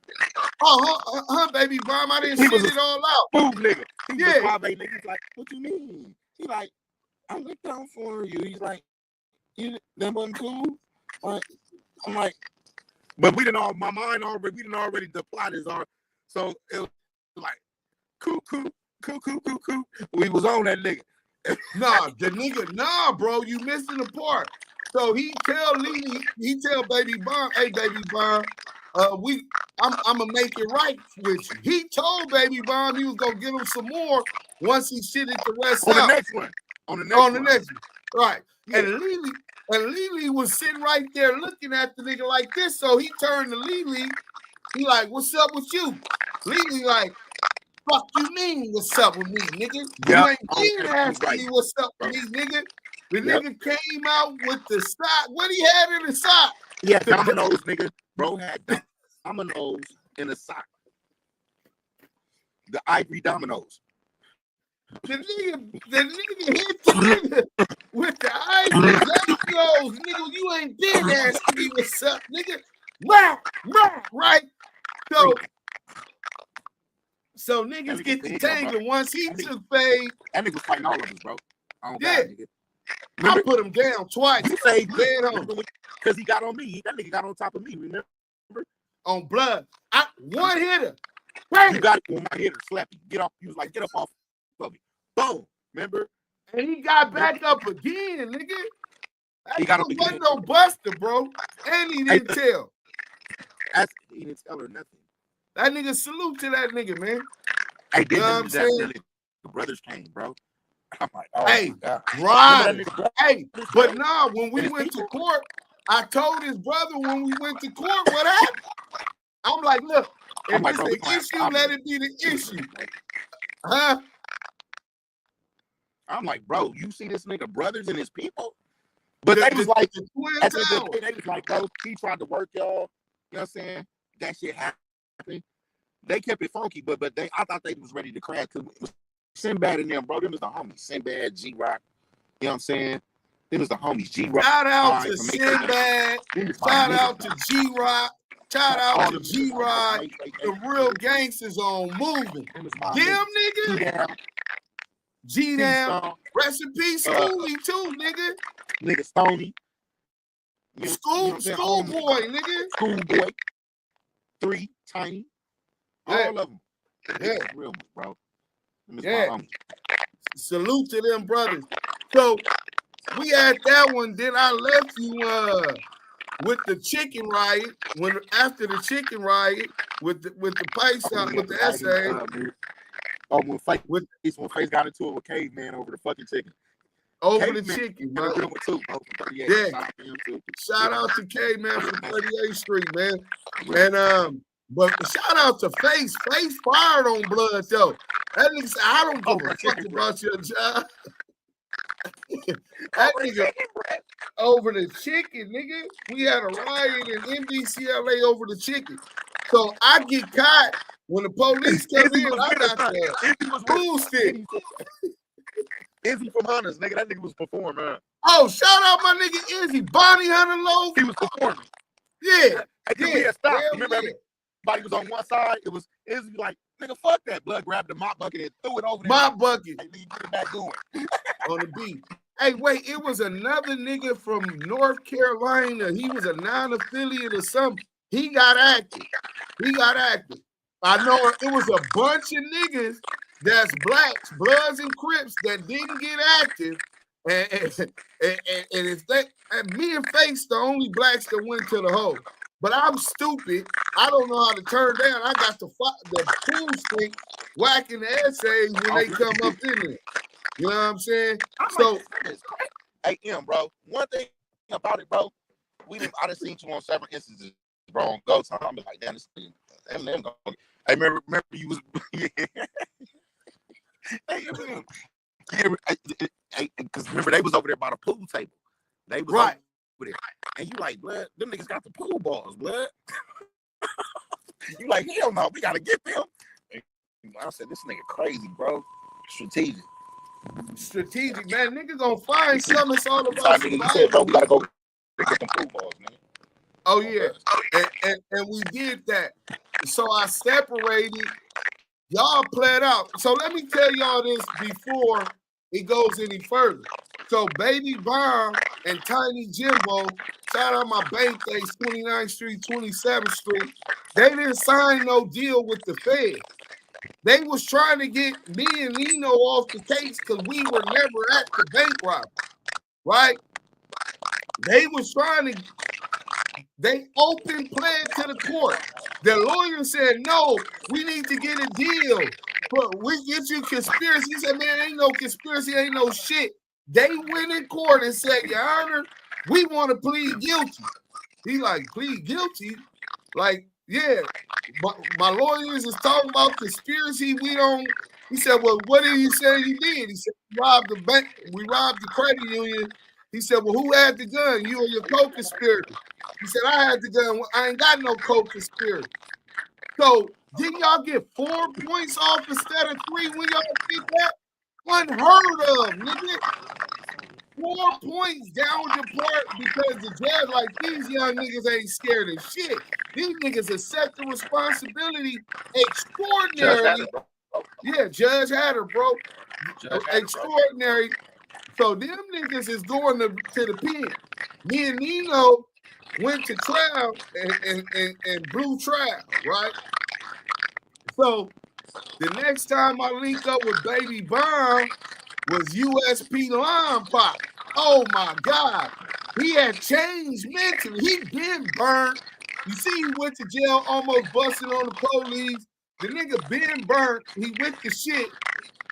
oh, Baby Bomb, I didn't shit it all out. Boom, nigga. He yeah. Was nigga. He's like, what you mean? He like, I looked down for you. He's like, that wasn't cool. I'm like, but we didn't already the plot is our. So it was like, cool. We was on that nigga. Nah, bro, you missing the part. So he tell Baby Bomb, hey, Baby Bomb, I'm gonna make it right with you. He told Baby Bomb he was gonna give him some more once he shitted the rest out. On the next one. Right. Yeah. And Lily was sitting right there looking at the nigga like this. So he turned to Lily. He like, what's up with you? Lily like, fuck you mean what's up with me, nigga? You ain't been asking me what's up with me, nigga. The nigga came out with the sock. What he had in the sock? Yeah, dominoes, nigga. Bro had dominoes in the sock. The ivory dominoes. The nigga hit the nigga with the ivory dominoes. Nigga, you ain't been asking me what's up, nigga. Right? So niggas get the tangle once he took fade. That nigga was fighting all of us, bro. Yeah. I put him down twice. You say because he got on me. That nigga got on top of me, remember? On blood. One hitter. You got one hitter, slap you. Get off. He was like, get up off of me. Boom. Remember? And he got back up again, nigga. That He got nigga up wasn't again. no buster, bro. And he didn't tell. He didn't tell her nothing. That nigga, salute to that nigga, man. Hey, You know what I'm saying? The brothers came, bro. I'm like, oh Hey, my God. right. Nigga, Hey, but nah, when we went to court, I told his brother when we went to court what happened. I'm like, look, if it's the issue, let it be the issue. Huh? I'm like, bro, you see this nigga brothers and his people? But they was like, at the end of the day, they was like, bro, he tried to work y'all. You know what I'm saying? That shit happened. They kept it funky, but I thought they was ready to crash because it was Sinbad in them, bro. Them was the homies. Sinbad, G-Rock. You know what I'm saying? Them was the homies. G-Rock. Shout out to Sinbad. Shout out to G-Rock. Shout out to G-Rock. The real gangsters on moving. Them nigga. G-Down. Rest in peace, Schoolie too, nigga. Nigga Stoney. Schoolboy, nigga. Schoolboy. 3, Tiny. Yeah. All of them. Yeah. Real, bro. Yeah. Salute to them brothers. So we had that one. Then I left you with the chicken riot. After the chicken riot with the Python with the essay. When Face got into it with Caveman over the fucking chicken. Over the chicken, man. Yeah. Shout out to Caveman from 38th Street, man. And but shout out to Face. Face fired on Blood though. That nigga said, I don't give a fuck about your job. That nigga over the chicken, nigga. We had a riot in NBCLA over the chicken. So I get caught when the police come in. I got the pool stick. Izzy from Hunters, nigga. That nigga was performing, man. Oh, shout out my nigga Izzy. Bonnie Hunter Low. He was performing. Yeah. We had stopped. Remember, everybody was on one side. It was Izzy like, nigga, fuck that. Blood grabbed the mop bucket and threw it over there. Mop bucket. And he put it back going. On the beat. Hey, wait, it was another nigga from North Carolina. He was a non-affiliate or something. He got active. I know it was a bunch of niggas that's blacks, Bloods, and Crips that didn't get active. And if they, and me and Face, the only blacks that went to the hole. But I'm stupid. I don't know how to turn down. I got the pool stick whacking the essays when they come up in there. You know what I'm saying? So, hey, bro, one thing about it, bro, I done seen you on several instances, bro, on Go Time. I'm like, damn, this thing. I remember you was, because remember they was over there by the pool table. They was right. Over there. And you like, Blood, them niggas got the pool balls, Blood. You like, hell no, we gotta get them. And I said, this nigga crazy, bro. Strategic, man. Niggas gonna find something. It's all about survival. Said, bro, we gotta go get them pool balls, man. Oh yeah, and we did that. So I separated. Y'all played out. So let me tell y'all this before it goes any further. So Baby Bomb and Tiny Jimbo, shout out my bank days, 29th Street, 27th Street. They didn't sign no deal with the Fed. They was trying to get me and Nino off the case because we were never at the bank robbery, right? They was trying to. They open pled to the court. The lawyer said, no, we need to get a deal. But we get you conspiracy. He said, man, ain't no conspiracy, ain't no shit. They went in court and said, Your Honor, we want to plead guilty. He like, plead guilty? Like, yeah, my lawyers is talking about conspiracy. We don't. He said, well, what did he say you did? He said, we robbed the bank. We robbed the credit union. He said, well, who had the gun? You or your co-conspirator? He said, I had the gun. I ain't got no co-conspirator. So didn't y'all get 4 points off instead of 3 when y'all did that? Unheard of, nigga. 4 points down the part because the judge like these young niggas ain't scared of shit. These niggas accept the responsibility extraordinarily. Yeah, Judge had her, bro. Extraordinary. So them niggas is going to the pen. Me and Nino went to trial and blew trial, right? So the next time I linked up with Baby Bomb was USP Line Pop. Oh my God. He had changed mentally. He been burnt. You see, he went to jail almost busting on the police. The nigga been burnt. He with the shit.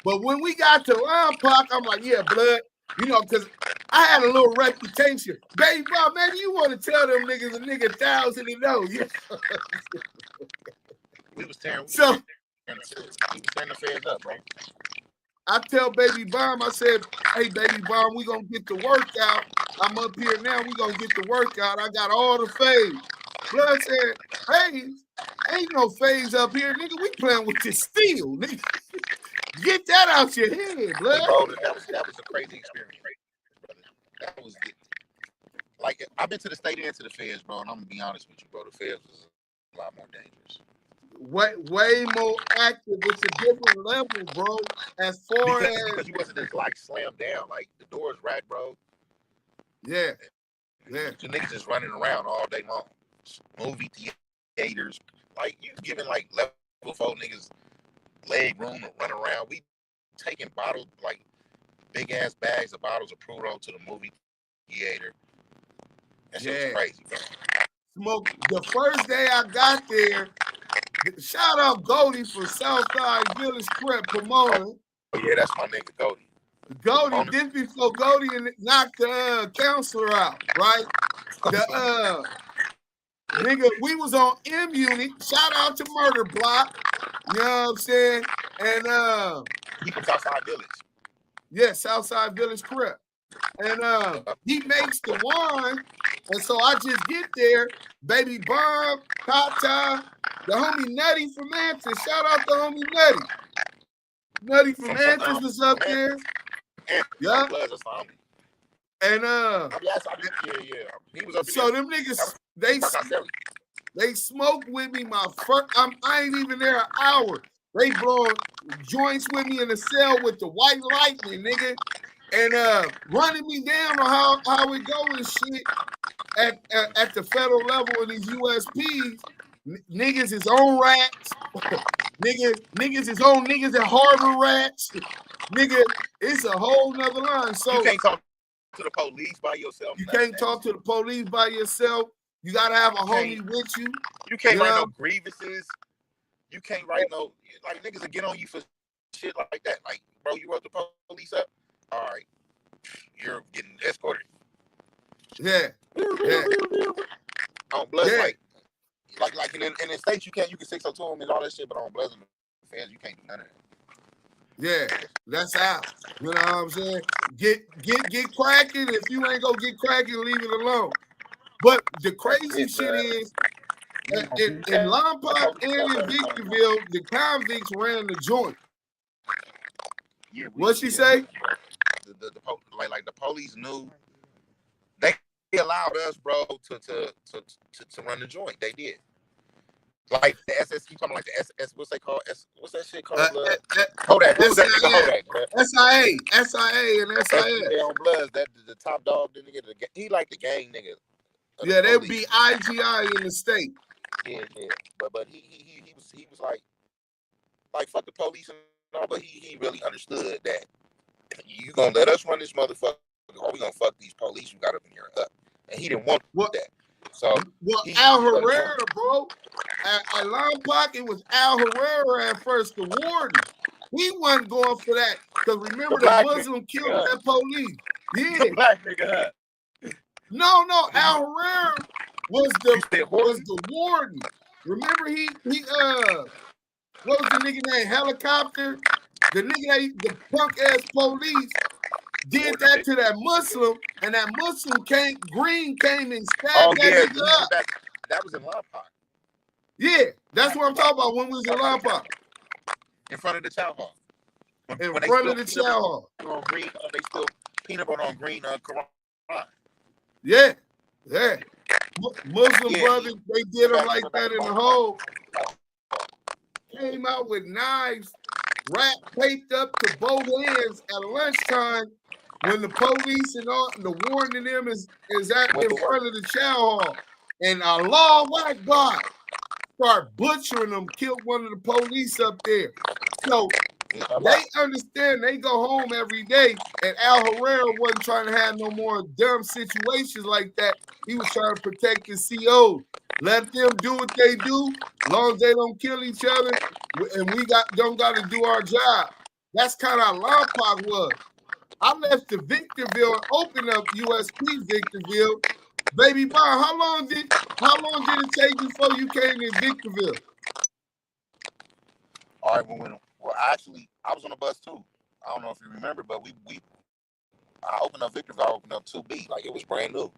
But when we got to Line Park, I'm like, yeah, blood. You know, because I had a little reputation. Baby Bob, maybe you want to tell them niggas a nigga 1,000 and know. Yeah. We was tearing. So We was tearing the feds up, bro. I tell Baby Bomb, I said, hey, Baby Bomb, we going to get the workout. I'm up here now. We going to get the workout. I got all the fades. Blood said, fades? Ain't no fades up here, nigga. We playing with this steel, nigga. Get that out your head, blood. Bro, that was a crazy experience, brother. That was like, I've been to the state and to the feds, bro, and I'm going to be honest with you, bro. The feds was a lot more dangerous. Way more active. It's a different level, bro. As far because you wasn't just like slammed down, like the doors racked, bro. Yeah. The niggas just running around all day long. Movie theaters, like you giving like level 4 niggas leg room to run around. We taking bottles, like big ass bags of bottles of Prudo to the movie theater. That shit was crazy, bro. Smoke. The first day I got there. Shout out Goldie from Southside Village Crep Pomona. Oh, yeah, that's my nigga Goldie. Goldie, this before Goldie knocked the counselor out, right? The nigga, we was on M Unit. Shout out to Murder Block. You know what I'm saying? And he from Southside Village. Yeah, Southside Village Crep. And he makes the wine. And so I just get there. Baby Bomb, Tata, the homie Nutty from Memphis. Shout out to homie Nutty. Nutty from Memphis was up there. Yeah. And he was up there. So them niggas, they smoked with me my first. I ain't even there an hour. They blowing joints with me in the cell with the white lightning, nigga. And running me down on how it go and shit at the federal level of these USPs. Niggas is on rats. niggas is on niggas at Harvard rats. Nigga, it's a whole nother line. So you can't talk to the police by yourself. You can't talk to the police by yourself. You gotta have a homie with you. You can't write no grievances. You can't write no, like, niggas will get on you for shit like that. Like, bro, you wrote the police up. All right, you're getting escorted. Yeah. On blood, like in the States, you can 602 them and all that shit, but on Bloods and the fans, you can't do none of that. Yeah, that's out. You know what I'm saying? Get cracking. If you ain't gonna get cracking, leave it alone. But the crazy shit is, in Lompoc and in Victorville, the convicts ran the joint. Yeah, what'd she say? The police knew. They allowed us, bro, to run the joint. They did. Like the SS, you talking like the SS? What's they called? What's that shit called? Kodak. What's that nigga Kodak? SIA, and SIS. On Bloods, that the top dog. He like the gang nigga. Yeah, they would be IGI in the state. Yeah. But he was like fuck the police and all, but he really understood that you gonna let us run this motherfucker, or we gonna fuck these police you got up in here up. And he didn't want that. So Al Herrera, bro. At Lompoc, it was Al Herrera at first, the warden. He wasn't going for that. Because remember the Muslim killed that police. Yeah. The black nigga. No, Al Herrera was the warden. Remember he what was the nigga named Helicopter? The nigga the punk ass police did that to that Muslim, and that Muslim came and stabbed that nigga up. That was in Lompoc. Yeah, that's what I'm talking about when we was in Lompoc. In front of the chow hall. In front of the chow hall. On green, they still peanut butter on green Quran. Yeah. Muslim brothers, they did them like that in the hole. Came out with knives, wrapped, taped up to both ends at lunchtime when the police and all the warden and them is at in front of the chow hall. And Allah Akbar start butchering them, killed one of the police up there. So They understand they go home every day, and Al Herrera wasn't trying to have no more dumb situations like that. He was trying to protect the COs. Let them do what they do, as long as they don't kill each other, and we don't got to do our job. That's kind of how Lompoc was. I left to Victorville and opened up USP Victorville. Baby Bond, how long did it take before you came to Victorville? All right, well, actually, I was on a bus too. I don't know if you remember, but I opened up Victorville. I opened up 2B, like it was brand new.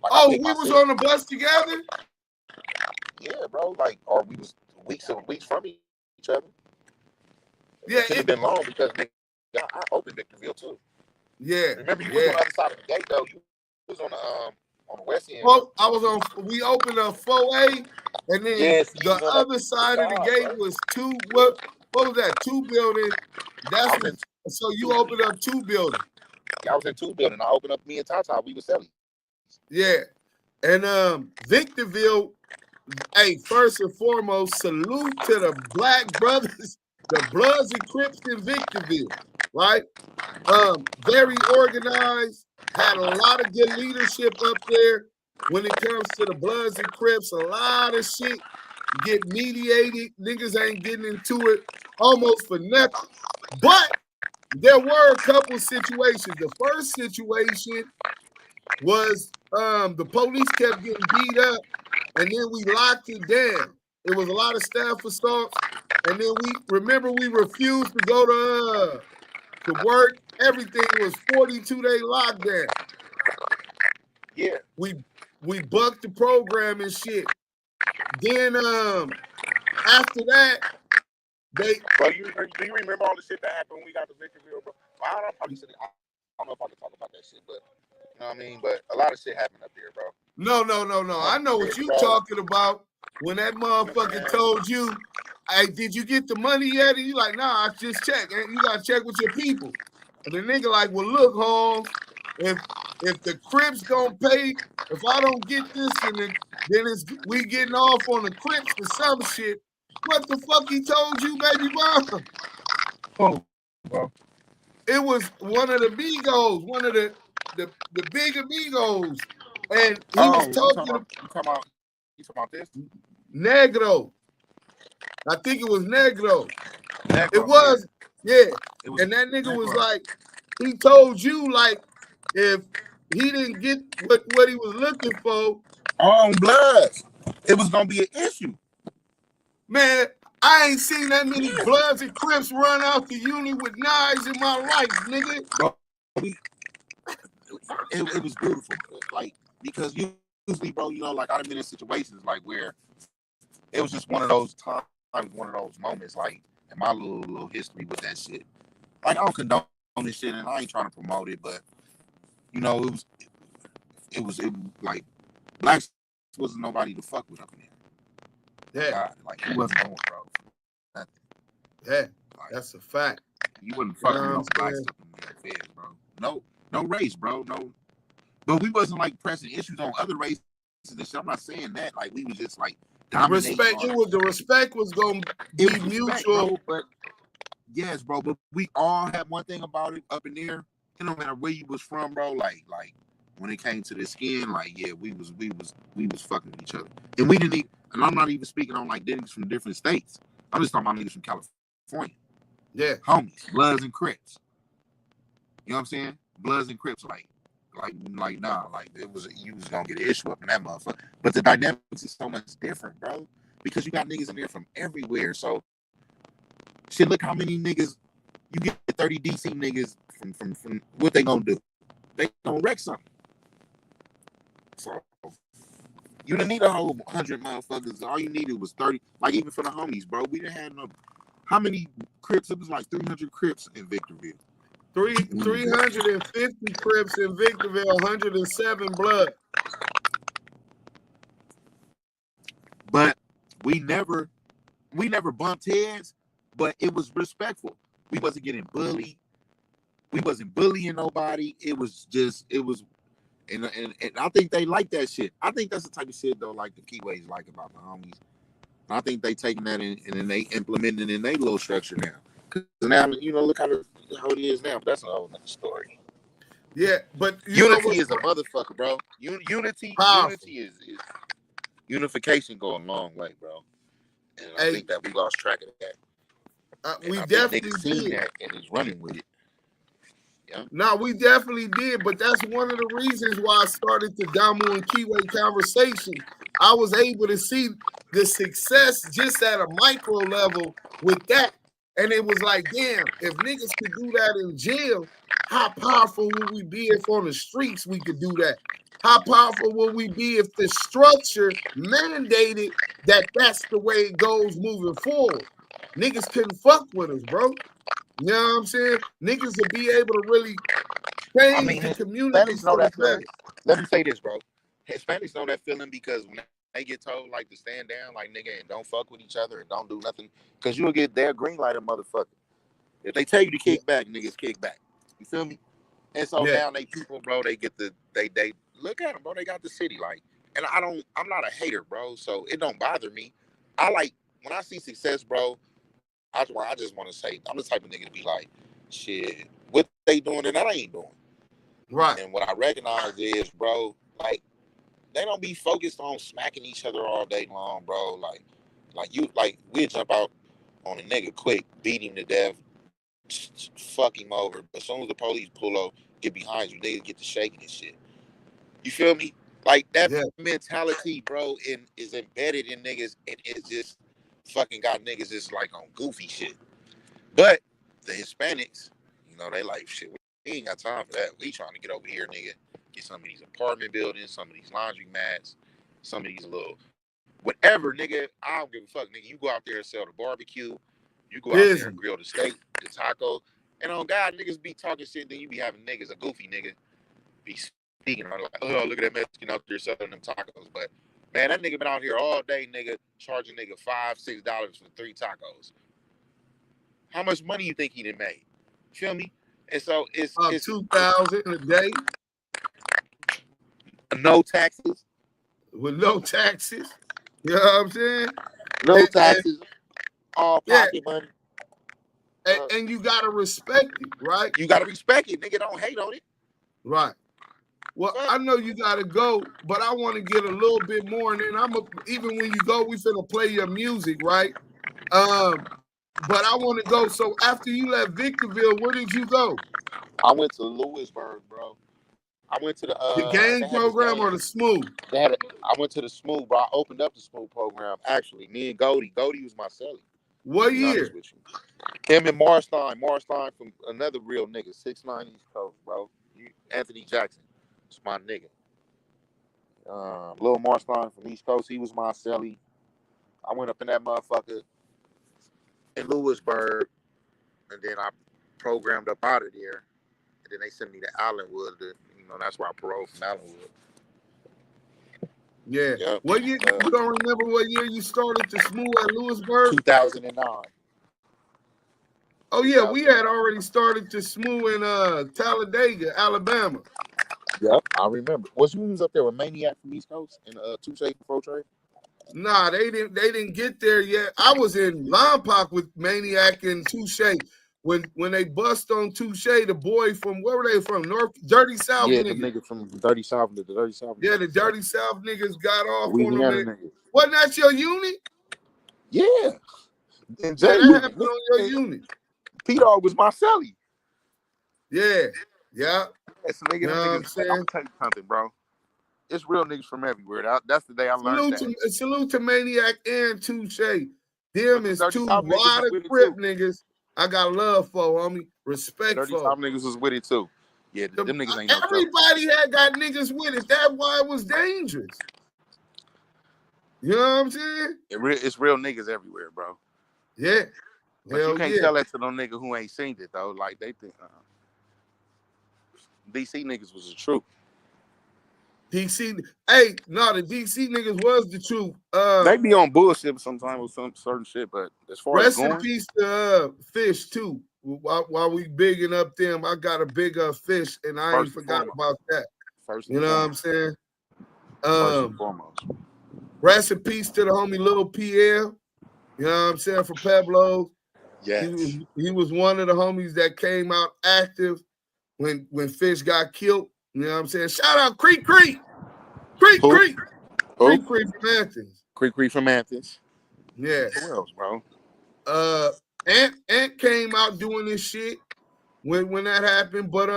Like we was on the bus together. Yeah, bro. Like, or we was weeks from each other. Yeah, it could have been long because I opened Victorville too. Yeah. Remember, you was on the other side of the gate though. You was on the west end. Well, I was on. We opened up 4A, and then the other side of the gate was 2. What was that? 2 building. So you opened up 2 buildings. Yeah, I was in 2 buildings. I opened up me and Tata. We were selling. Yeah, and Victorville. Hey, first and foremost, salute to the Black brothers, the Bloods and Crips in Victorville. Right. Very organized, had a lot of good leadership up there when it comes to the Bloods and Crips. A lot of shit get mediated. Niggas ain't getting into it almost for nothing. But there were a couple situations. The first situation was the police kept getting beat up, and then we locked it down. It was a lot of staff assaults, and then we refused to go to work. Everything was 42-day lockdown. Yeah. We bucked the program and shit. Then after that, Bro, do you remember all the shit that happened when we got to Victorville, bro? I don't know if I can talk about that shit, but you know what I mean? But a lot of shit happened up there, bro. No. I know what you talking about. When that motherfucker told you, hey, did you get the money yet? And you like, nah, I just checked. And you gotta check with your people. And the nigga like, well, look, Holmes, if the Crips don't pay, if I don't get this, then we getting off on the Crips for some shit. What the fuck he told you, Baby Bomb? Oh, bro. It was one of the Migos, one of the big amigos. And he was talking about this? Negro. I think it was Negro. It was, yeah. And that nigga was like, he told you, like, if he didn't get what he was looking for on Bloods, it was gonna be an issue. Man, I ain't seen that many Bloods and Crips run out the unit with knives in my life, nigga. Bro, it was beautiful, like, because usually, bro, you know, like I've been in situations like where it was just one of those times, one of those moments, like in my little history with that shit. Like I don't condone this shit, and I ain't trying to promote it, but you know, it was like blacks wasn't nobody to fuck with up in there. Yeah, God, like he wasn't going, bro. Nothing. Yeah, like, that's a fact. You wouldn't fucking with no blacks up in there, feds, bro. No race, bro. No, but we wasn't like pressing issues on other races and shit. I'm not saying that. Like we was just like dominating. The respect was gonna be mutual, bro, but yes, bro. But we all had one thing about it up in there. It don't matter where you was from, bro. Like when it came to the skin, like yeah, we was fucking with each other, and we didn't even, and I'm not even speaking on like niggas from different states. I'm just talking about niggas from California. Yeah, homies, Bloods and Crips. You know what I'm saying? Bloods and Crips, like nah, like you was gonna get an issue up in that motherfucker. But the dynamics is so much different, bro, because you got niggas in there from everywhere. So shit, look how many niggas you get 30 DC niggas from what they gonna do? They gonna wreck something. So you didn't need a whole 100 motherfuckers. All you needed was 30. Like even for the homies, bro, we didn't have no. How many Crips? It was like 300 Crips in Victorville. 350 Crips in Victorville, 107 Blood. But we never bumped heads, but it was respectful. We wasn't getting bullied. We wasn't bullying nobody. And I think they like that shit. I think that's the type of shit though, like the Kiwes like about the homies. I think they taking that in, and then they implementing it in their little structure now. Because now, look how it is now. But that's a whole other story. Yeah, but unity is a motherfucker, bro. Unity is unification go a long way, bro. And I think that we lost track of that. We definitely seen that and is running with it. Yeah. No, we definitely did, but that's one of the reasons why I started the Damu and Kiwe Conversations. I was able to see the success just at a micro level with that. And it was like, damn, if niggas could do that in jail, how powerful would we be if on the streets we could do that? How powerful would we be if the structure mandated that that's the way it goes moving forward? Niggas couldn't fuck with us, bro. You know what I'm saying? Niggas would be able to really change the community for the better. Let me say this, bro. Hispanics know that feeling because when they get told like to stand down, like nigga, and don't fuck with each other and don't do nothing, because you'll get their green light, a motherfucker. If they tell you to kick back, niggas kick back. You feel me? And so now they people, bro, they get they look at them, bro. They got the city, like, and I'm not a hater, bro. So it don't bother me. I like when I see success, bro. I just want to say I'm the type of nigga to be like, shit, what they doing and that I ain't doing. Right. And what I recognize is, bro, like they don't be focused on smacking each other all day long, bro. Like we'll jump out on a nigga quick, beat him to death, fuck him over. But as soon as the police pull up, get behind you, niggas get to shaking and shit. You feel me? Like that mentality, bro, is embedded in niggas, and it's just fucking got niggas just like on goofy shit. But the Hispanics, they like shit. We ain't got time for that. We trying to get over here, nigga. Get some of these apartment buildings, some of these laundry mats, some of these little whatever, nigga. I don't give a fuck, nigga. You go out there and sell the barbecue. You go out there and grill the steak, the taco. And on God, niggas be talking shit, then you be having niggas, a goofy nigga, be speaking like, oh, look at that Mexican out there selling them tacos. But man, that nigga been out here all day, nigga, charging nigga $5-6 for 3 tacos. How much money you think he done made? Feel me? And so it's $2,000 a day. No taxes. With no taxes. You know what I'm saying? No taxes. All pocket money. And you gotta respect it, right? You gotta respect it, nigga. Don't hate on it. Right. Well, I know you gotta go, but I want to get a little bit more, and then even when you go, we finna play your music, right? But I want to go. So after you left Victorville, where did you go? I went to Lewisburg, bro. I went to the gang program or the Smooth? I went to the Smooth, bro. I opened up the Smooth program, actually. Me and Goldie. Goldie was my celly. What year? Him and Marstein. Marstein from another real nigga, 6'9" East Coast, bro. Anthony Jackson. It's my nigga. Lil Marstein from East Coast. He was my celly. I went up in that motherfucker in Lewisburg, and then I programmed up out of there. And then they sent me to Allenwood. That's where I paroled from Allenwood. Yeah. Yep. What year? You don't remember what year you started to Smooth at Lewisburg? 2009. Oh yeah, we had already started to Smooth in Talladega, Alabama. Yep, I remember. Was you up there with Maniac from East Coast and Touche Pro Trade? Nah, they didn't get there yet. I was in Lompoc with Maniac and Touche. When they bust on Touche, the boy from where were they from? North Dirty South niggas. The nigga from the Dirty South, the Dirty South. Yeah, the Dirty South niggas got off Louisiana on them. Wasn't that your unit? Yeah. And that happened on your unit. P-Dog was my celly. Yeah. Yeah. That's the nigga. I'm gonna tell you something, bro. It's real niggas from everywhere. That's the day I learned that. Salute to Maniac and Touche. Them is two wild Crip niggas. I got love for, homie. Respect for. 30 South niggas was with it too. Yeah, them niggas ain't no joke. Everybody had got niggas with it. That's why it was dangerous. You know what I'm saying? It's real niggas everywhere, bro. Yeah. But you can't tell that to no nigga who ain't seen it though. Like they think DC niggas was the truth. DC, the DC niggas was the truth. They be on bullshit sometimes with some certain shit, but as far as going, rest in peace to Fish too. While we bigging up them, I got a big Fish, and I ain't forgot about that. You know what I'm saying? First and foremost. Rest in peace to the homie Little PL. You know what I'm saying? For Pablo. Yes. He was one of the homies that came out active when Fish got killed. You know what I'm saying? Shout out Creek Creek. Creek Who? Creek. Who? Creek Creek from Athens. Creek from Athens. Yeah. Who else, bro? Ant came out doing this shit when that happened. But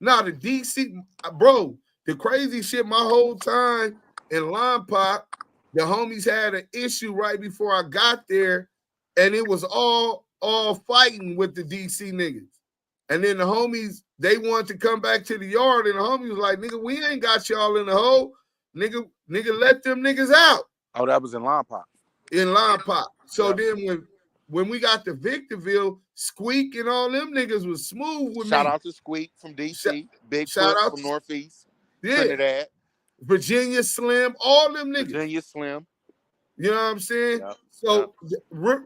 the DC, bro, the crazy shit my whole time in Line Pop, the homies had an issue right before I got there, and it was all fighting with the DC niggas. And then the homies, they wanted to come back to the yard, and the homies was like, nigga, we ain't got y'all in the hole. Nigga, let them niggas out. Oh, that was in Line Pop. In Line Pop. So then when we got to Victorville, Squeak and all them niggas was smooth with me. Shout out to Squeak from DC. Bigfoot from Northeast. Yeah. Trinidad. Virginia Slim, all them niggas. Virginia Slim. You know what I'm saying? Yep. So,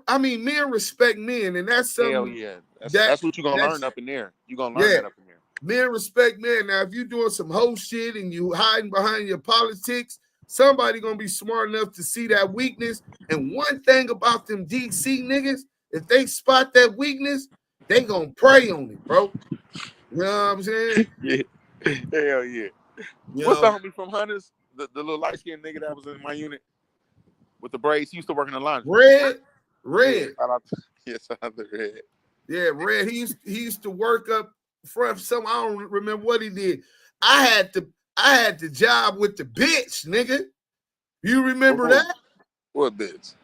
I mean, men respect men, and that's something. Hell yeah. That's what you're going to learn up in there. You're going to learn that up in there. Men respect men. Now, if you're doing some whole shit and you hiding behind your politics, somebody going to be smart enough to see that weakness. And one thing about them DC niggas, if they spot that weakness, they going to prey on it, bro. You know what I'm saying? Yeah. Hell yeah. What's the homie from Hunters? The little light-skinned nigga that was in my unit with the braids. He used to work in the laundry. Red. Shout out to Red. Yeah, Red. He used to work up front. Some I don't remember what he did. I had the job with the bitch, nigga. You remember that? What bitch?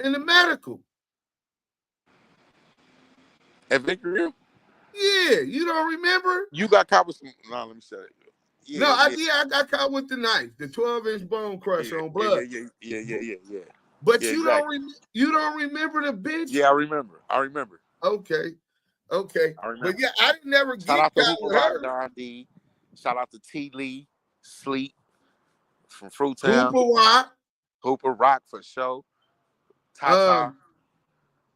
In the medical. At Victorville? Yeah, you don't remember? You got caught with some. No, let me say it. Yeah, I got caught with the knife, the 12-inch bone crusher on blood. Yeah. But you don't remember the bitch? Yeah, I remember. Okay. I remember. But yeah, I didn't never get out to caught with her. Don D. Shout out to T. Lee, Sleep from Fruitown. Hooper Rock for sure. Tata.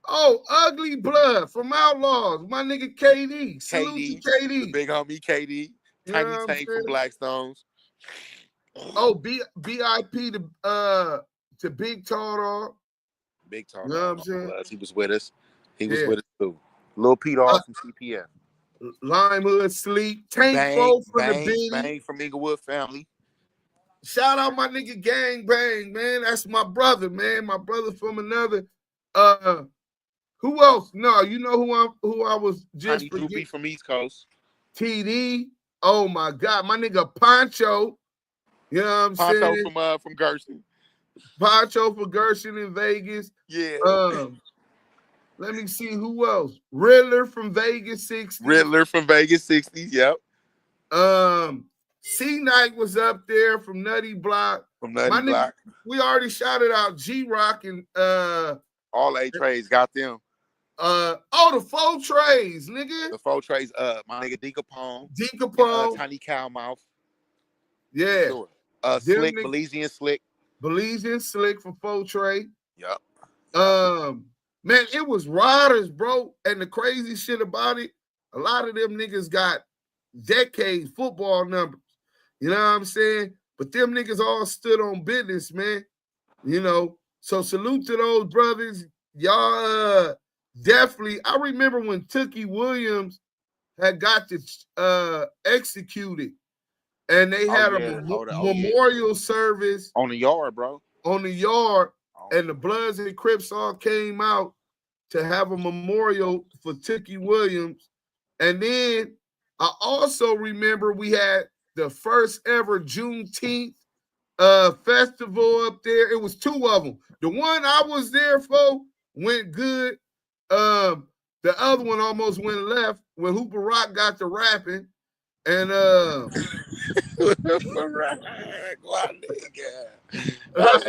Ugly Blood from Outlaws. My nigga KD. Salute to KD. The big homie KD. Tiny Tank from Blackstones. BIP to Big Tall Dog. Big Tall Dog. You know what I'm saying? He was with us. He was with us too. Lil Pete off from CPF. Limehood Sleep. Tank Fo from the Beanie. Bang from Inglewood family. Shout out my nigga Gang Bang, man. That's my brother, man. My brother from another. Who else? No, you know who I was just forgetting from East Coast. TD. Oh my God, my nigga Poncho. You know what I'm saying? Poncho from Gerson. Poncho for Gerson in Vegas. Yeah. Let me see who else. Riddler from Vegas 60s. Yep. C-Night was up there from Nutty Block. Block. We already shouted out G-Rock and all A Trays got them. The 4 Trays, nigga. The 4 Trays, my nigga D Capone. Tiny Cowmouth. Yeah. Sure. Slick, Belizean Slick. Belizean Slick for 4 Tray. Yep. Man, it was riders, bro. And the crazy shit about it, a lot of them niggas got decade football numbers. You know what I'm saying? But them niggas all stood on business, man. You know, so salute to those brothers. Y'all definitely. I remember when Tookie Williams had got executed, and they had a memorial service on the yard, bro. On the yard, and the Bloods and Crips all came out to have a memorial for Tookie Williams. And then I also remember we had the first ever Juneteenth festival up there. It was 2 of them. The one I was there for went good. The other one almost went left when Hooper Rock got to rapping. And That's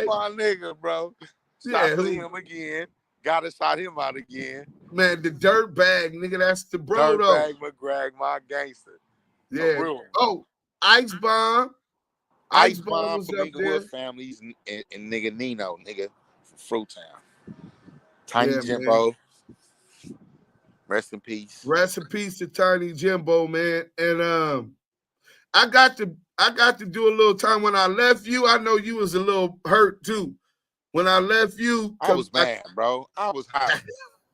my nigga, bro. Shot him again. Gotta shot him out again. Man, the dirt bag, nigga, that's the bro though. Dirt bag McGrag, my gangster. Yeah. Ice Bomb. Ice Bomb from Inglewood families and nigga Nino, nigga from Fruitown. Tiny Jimbo. Rest in peace. Rest in peace to Tiny Jimbo, man. And I got to I got to do a little time when I left you. I know you was a little hurt too. When I left you, I was mad, bro. I was hot.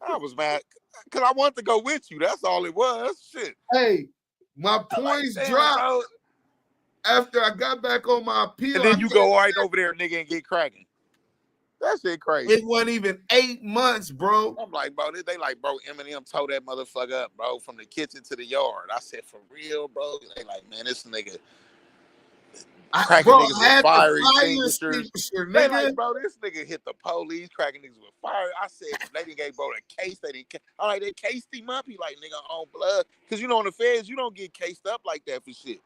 I was mad because I wanted to go with you. That's all it was. Shit. Hey, my points Like, damn, dropped bro. after I got back on my appeal. And then you go right over there, nigga, and get cracking. That shit crazy. It wasn't even 8 months, bro. I'm like, bro, they like, bro, Eminem tore that motherfucker up, bro, from the kitchen to the yard. I said, for real, bro? They like, man, this nigga cracking niggas with fire extinguishers. They like, bro, this nigga hit the police, cracking niggas with fire. I said, they didn't gave bro the case. I'm like, they cased him up. He like, nigga, on blood. Because, you know, in the feds, you don't get cased up like that for shit.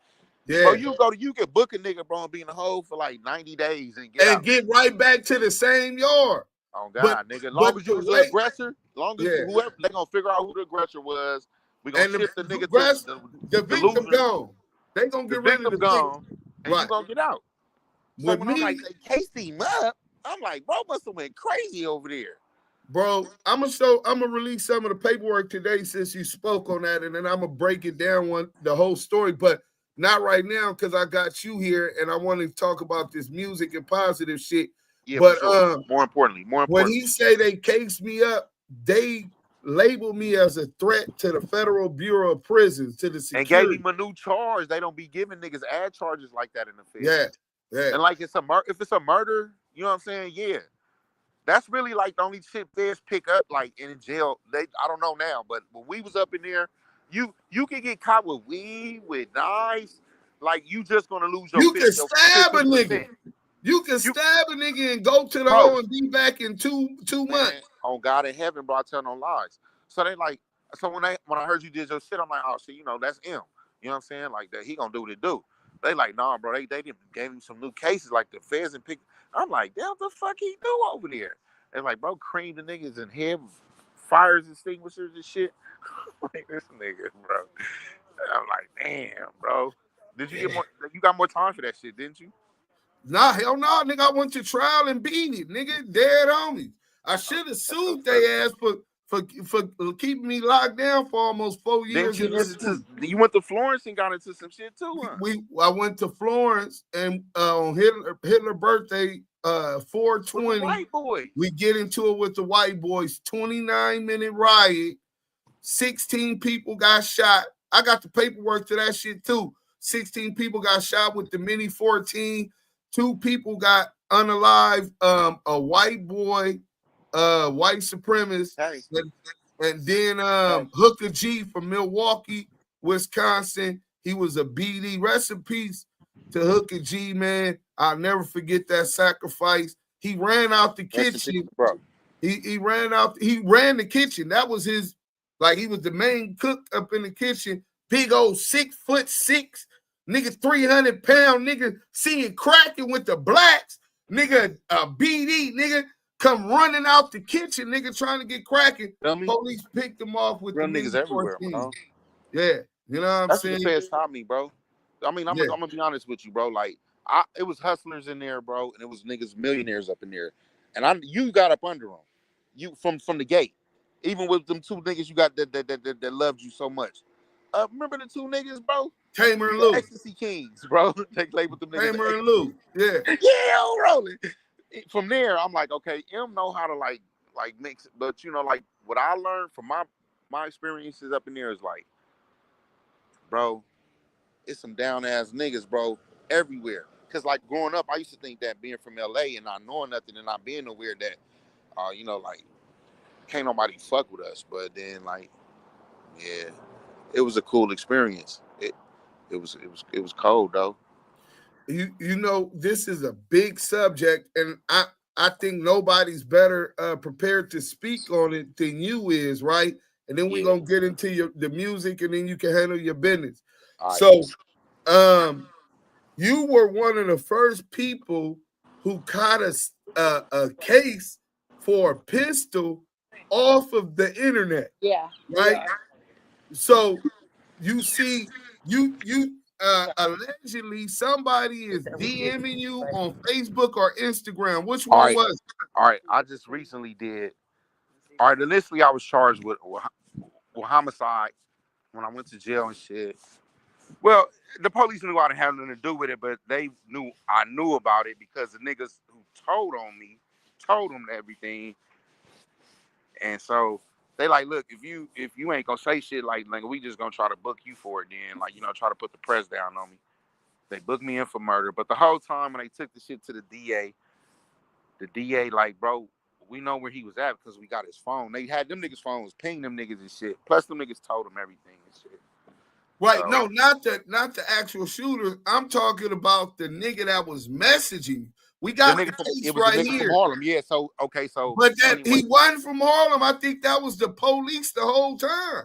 Yeah. Bro, you can book a nigga, bro, and be in the hole for like 90 days and get right back to the same yard. Oh God, nigga. Long as you was the aggressor, whoever they gonna figure out who the aggressor was. We gonna shift the nigga to the victim gone. They gonna get rid of the gone, and you gonna get out. So With when me, I'm like, they cased him up, I'm like, bro, must have went crazy over there. Bro, I'm gonna release some of the paperwork today since you spoke on that, and then I'm gonna break it down the whole story, but not right now because I got you here and I want to talk about this music and positive shit. Yeah, but sure. More importantly, when he say they cased me up, they labeled me as a threat to the Federal Bureau of Prisons, to the security. And gave him a new charge. They don't be giving niggas ad charges like that in the feds. Yeah. And like if it's a murder, you know what I'm saying? Yeah. That's really like the only shit feds pick up like in jail. I don't know now, but when we was up in there, you can get caught with weed, with knives, like you just gonna lose your. You can stab a nigga. You can stab a nigga and go to the hole and be back in two months. On God in heaven, bro, I tell no lies. So they like, so when I heard you did your shit, I'm like, oh shit, you know, that's him. You know what I'm saying? Like that, he gonna do what he do. They like, nah, bro, they gave him some new cases, like the feds and pick. I'm like, damn, what the fuck he do over there? They're like, bro, cream the niggas in head, fires extinguishers and shit. Like this nigga, bro. I'm like, damn, bro. Did you get more? You got more time for that shit, didn't you? Nah, hell no, nigga. I went to trial and beat it, nigga. Dead on me. I should have sued their ass for keeping me locked down for almost 4 years. You went to Florence and got into some shit too, huh? I went to Florence and on Hitler birthday, 420. White boys. We get into it with the white boys. 29-minute riot. 16 people got shot. I got the paperwork to that shit too. 16 people got shot with the Mini 14. 2 people got unalived. A white boy, white supremacist, and then Hooker G from Milwaukee, Wisconsin. He was a BD. Rest in peace to Hooker G, man. I'll never forget that sacrifice. He ran out the kitchen. Bro. He ran out. He ran the kitchen. That was his. Like he was the main cook up in the kitchen. Big old 6'6", nigga, 300-pound nigga, seeing cracking with the blacks, nigga, BD, nigga, come running out the kitchen, nigga, trying to get cracking. Police picked him off with real the niggas everywhere, bro. Yeah, you know what I'm saying? That's what the feds taught me, bro. I mean, I'm gonna be honest with you, bro. Like, it was hustlers in there, bro, and it was niggas millionaires up in there, and you got up under them, you from the gate. Even with them 2 niggas you got that loved you so much. Remember the 2 niggas, bro? Tamer and Lou. Ecstasy Kings, bro. They labeled them niggas. Tamer and Lou. Yeah. Yeah, Rollin. From there, I'm like, okay, M know how to like mix it. But you know, like what I learned from my experiences up in there is like, bro, it's some down ass niggas, bro, everywhere. Cause like growing up, I used to think that being from LA and not knowing nothing and not being nowhere that you know, like can't nobody fuck with us. But then like, yeah, it was a cool experience. It was cold though. You know, this is a big subject, and I think nobody's better prepared to speak on it than you is, right? And then we're gonna get into the music, and then you can handle your business. Right. So, you were one of the first people who caught a case for a pistol off of the internet. Yeah. Right. Yeah. So you see, you allegedly somebody is DMing you on Facebook or Instagram. Which one was it? All right, I just recently did. All right, initially I was charged with homicide when I went to jail and shit. Well, the police knew I didn't have nothing to do with it, but they knew I knew about it because the niggas who told on me told them everything. And so they like, look, if you ain't gonna say shit like we just gonna try to book you for it then, like, try to put the press down on me. They booked me in for murder. But the whole time when they took the shit to the DA like, bro, we know where he was at because we got his phone. They had them niggas' phones, ping them niggas and shit. Plus them niggas told them everything and shit. Right, So, no, not the actual shooter. I'm talking about the nigga that was messaging. We got the case right here. From Harlem, yeah. So okay, so but that anyway, he wasn't from Harlem. I think that was the police the whole time.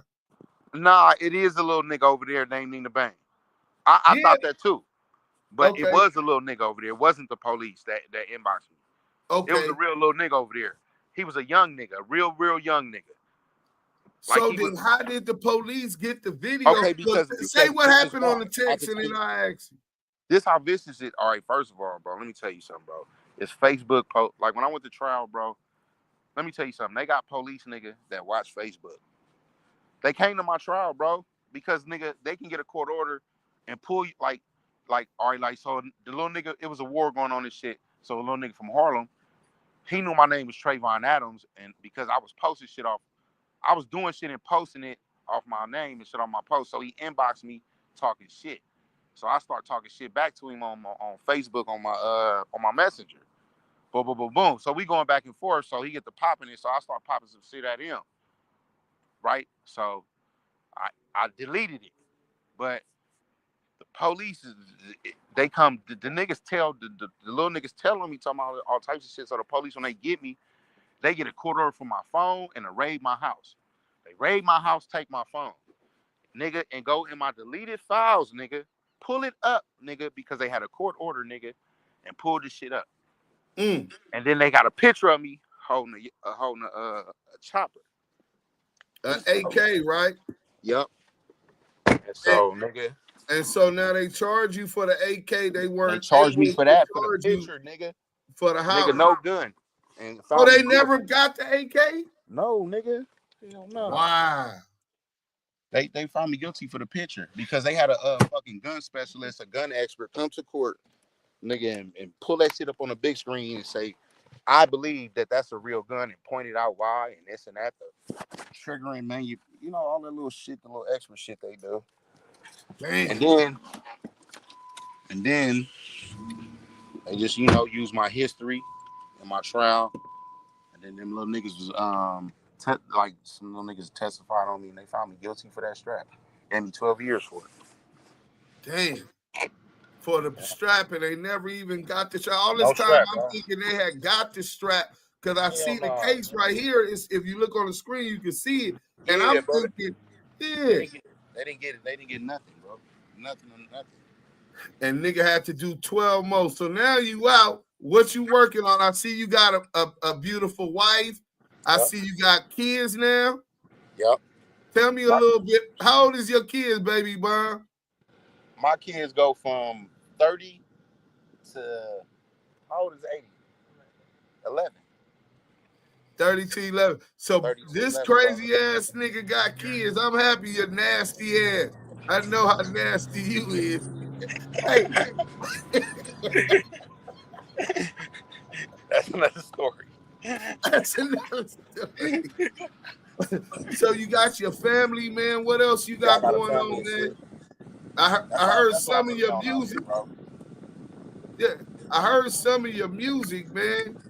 Nah, it is a little nigga over there named Nhb'S. I thought that too, but it was a little nigga over there. It wasn't the police that inboxed me. Okay, it was a real little nigga over there. He was a young nigga, a real young nigga. Like so then, how did the police get the video? Okay, because say what happened on the text, and then I ask you. This how vicious it. All right, first of all, bro, let me tell you something, bro. It's Facebook post. Like when I went to trial, bro. Let me tell you something. They got police nigga that watch Facebook. They came to my trial, bro, because nigga they can get a court order and pull you like all right, like so the little nigga. It was a war going on and shit. So a little nigga from Harlem, he knew my name was Trayvon Adams, and because I was posting shit off. I was doing shit and posting it off my name and shit on my post. So he inboxed me talking shit. So I start talking shit back to him on Facebook on my messenger. Boom, boom, boom, boom. So we going back and forth. So he get to popping it. So I start popping some shit at him. Right? So I deleted it. But the police, they come, the niggas tell, the little niggas telling me talking about all types of shit. So the police, when they get me, they get a court order from my phone and they raid my house. They raid my house, take my phone, nigga, and go in my deleted files, nigga. Pull it up, nigga, because they had a court order, nigga, and pull this shit up. And then they got a picture of me holding a chopper. An AK, right? Yep. And so, nigga. And so now they charge you for the AK. They charged me for that, for the picture, nigga. For the house. Nigga, no gun. And they never got the AK? No, nigga. Hell no. Wow. They found me guilty for the picture because they had a fucking gun specialist, a gun expert come to court, nigga, and pull that shit up on a big screen and say, I believe that that's a real gun and pointed out why and this and that, the triggering, man, you know, all that little shit, the little extra shit they do. Damn. And then they just, use my history and my trial. And then them little niggas was, some little niggas testified on me and they found me guilty for that strap. Gave me 12 years for it. Damn. For the strap, and they never even got the strap. All this time, I'm thinking they had got the strap because I see the case right here. If you look on the screen, you can see it. And I'm thinking, they didn't get it. They didn't get nothing, bro. Nothing. And nigga had to do 12 more. So now you out. What you working on? I see you got a beautiful wife. I see you got kids now. Yep. Tell me a little bit. How old is your kids, baby Bob? My kids go from 30 to, how old is 80? 11. 30 to 11. So this 11, crazy ass nigga got kids. I'm happy you're nasty ass. I know how nasty you is. Hey. That's another story. That's another story. So you got your family, man. What else you got going on, man? I heard some of your music. Yeah, I heard some of your music, man.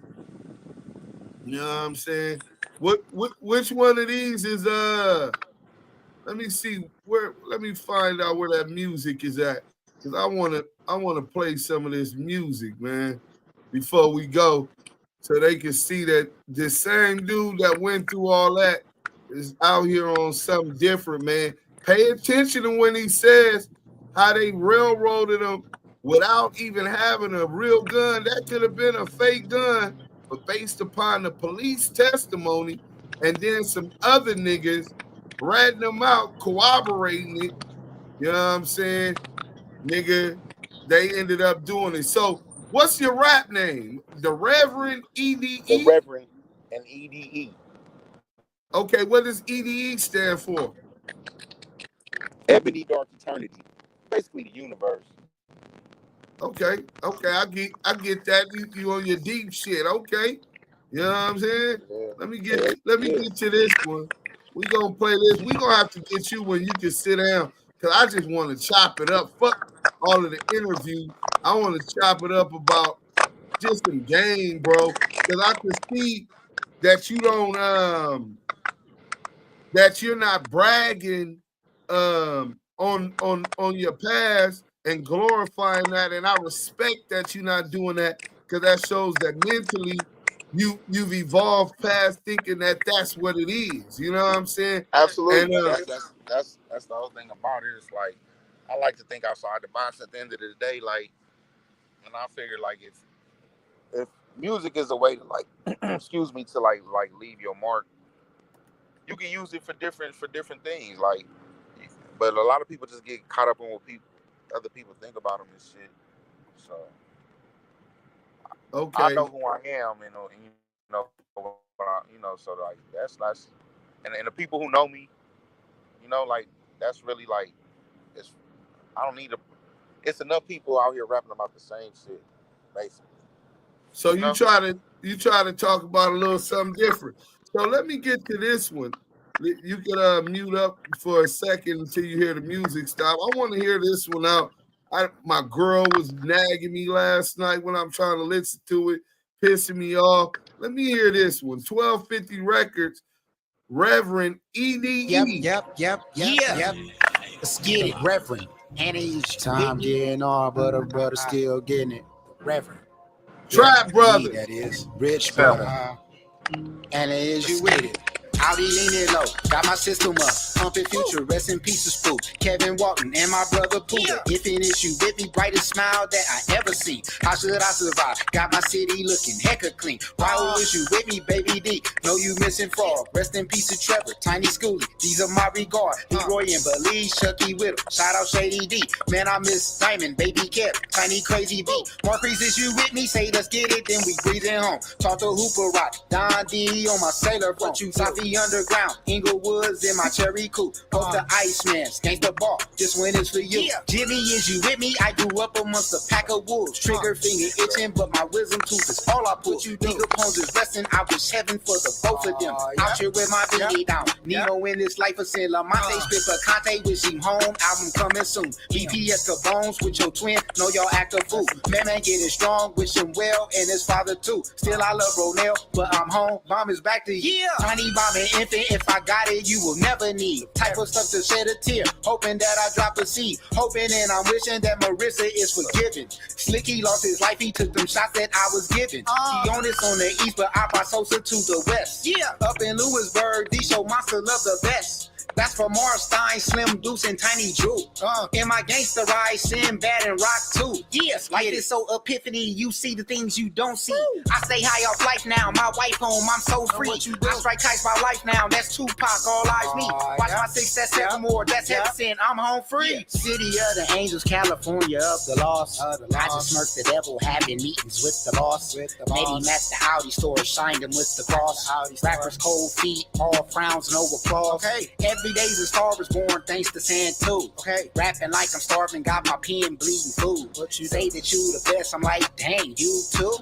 You know what I'm saying? Which one of these is let me see let me find out where that music is at. Cause I wanna play some of this music, man, before we go. So they can see that the same dude that went through all that is out here on something different, man. Pay attention to when he says how they railroaded him without even having a real gun. That could have been a fake gun, but based upon the police testimony and then some other niggas ratting them out, corroborating it, you know what I'm saying? Nigga, they ended up doing it. So what's your rap name? The Reverend Ede? The Reverend and Ede. Okay, what does Ede stand for? Ebony Dark Eternity. basically the universe. Okay, I get that. You on your deep shit. Okay, you know what I'm saying? Yeah. Let me get to this one. We gonna play this. We gonna have to get you when you can sit down, cause I just want to chop it up. Fuck all of the interview. I want to chop it up about just some game, bro. Cause I can see that you don't that you're not bragging on your past and glorifying that, and I respect that you're not doing that, because that shows that mentally you've evolved past thinking that that's what it is. You know what I'm saying? Absolutely. And That's the whole thing about it. It's like I like to think outside the box. At the end of the day, like, and I figure like if music is a way to like, excuse me, to like leave your mark, you can use it for different things. Like, but a lot of people just get caught up in what other people think about them and shit. So okay, I know who I am, so like that's and the people who know me, like that's really like it's enough people out here rapping about the same shit, basically. so you try to talk about a little something different. So let me get to this one. You can mute up for a second until you hear the music stop. I want to hear this one out. My girl was nagging me last night when I'm trying to listen to it, pissing me off. Let me hear this one. 1250 Records, Reverend Ede. Yep. Let's get it, Reverend. NHB. Time getting on, but a brother still getting it. Reverend. Trap brother. That is rich brother. And it is you with it. Audi leaning low, got my system up, pumping future, rest in peace of Spook, Kevin Walton, and my brother Pooh. If an issue with me, brightest smile that I ever seen. How should I survive? Got my city looking hecka clean. Why would you with me, Baby D? Know you missing frog, rest in peace of Trevor, Tiny Schoolie. These are my regard, Leroy and Belize, Chucky Whittle, shout out Shady D. Man, I miss Diamond, Baby Kev, Tiny Crazy B. Marquise, is you with me? Say let's get it, then we breathing home. Talk to Hooper Rock, Don D on my sailor phone. Safi Underground, Inglewoods in my cherry coupe. Post the Iceman, gangsta ball, this one is for you. Jimmy, is you with me? I grew up amongst a pack of wolves. Trigger finger itching, but my wisdom tooth is all I put. Nigga Pones is resting, I wish heaven for the both of them. Out here with my baby down. Nino in this life of sin. Lamonte spit for Conte, wishing home. Album coming soon. BPS Cabones with your twin, know y'all act a fool. Man getting strong, wish him well, and his father too. Still I love Ronell, but I'm home. Mom is back to you. Tiny Bomb and infant, if I got it, you will never need. Type of stuff to shed a tear, hoping that I drop a seed. Hoping and I'm wishing that Marissa is forgiven. Slicky lost his life, he took them shots that I was given. He on this on the east, but I brought Sosa to the west. Up in Lewisburg, these show monster love the best. That's for Marstein, Slim Deuce, and Tiny Drew. In my gangster ride, Sinbad and Rock too. Yes, like it's so epiphany, you see the things you don't see. I stay high off life now, my wife home, I'm so free. I strike kites my life now, that's Tupac, all eyes me. Watch my 6, that's 7 more, that's heaven, I'm home free. City of the Angels, California of the lost. I just smirked the devil, having meetings with the boss. Made him at the Audi store, shined him with the cross. Rappers cold feet, all frowns, no applause. Every day's a star was born thanks to Sand too. Rapping like I'm starving, got my pen bleeding food. But you say that you the best, I'm like, dang, you too?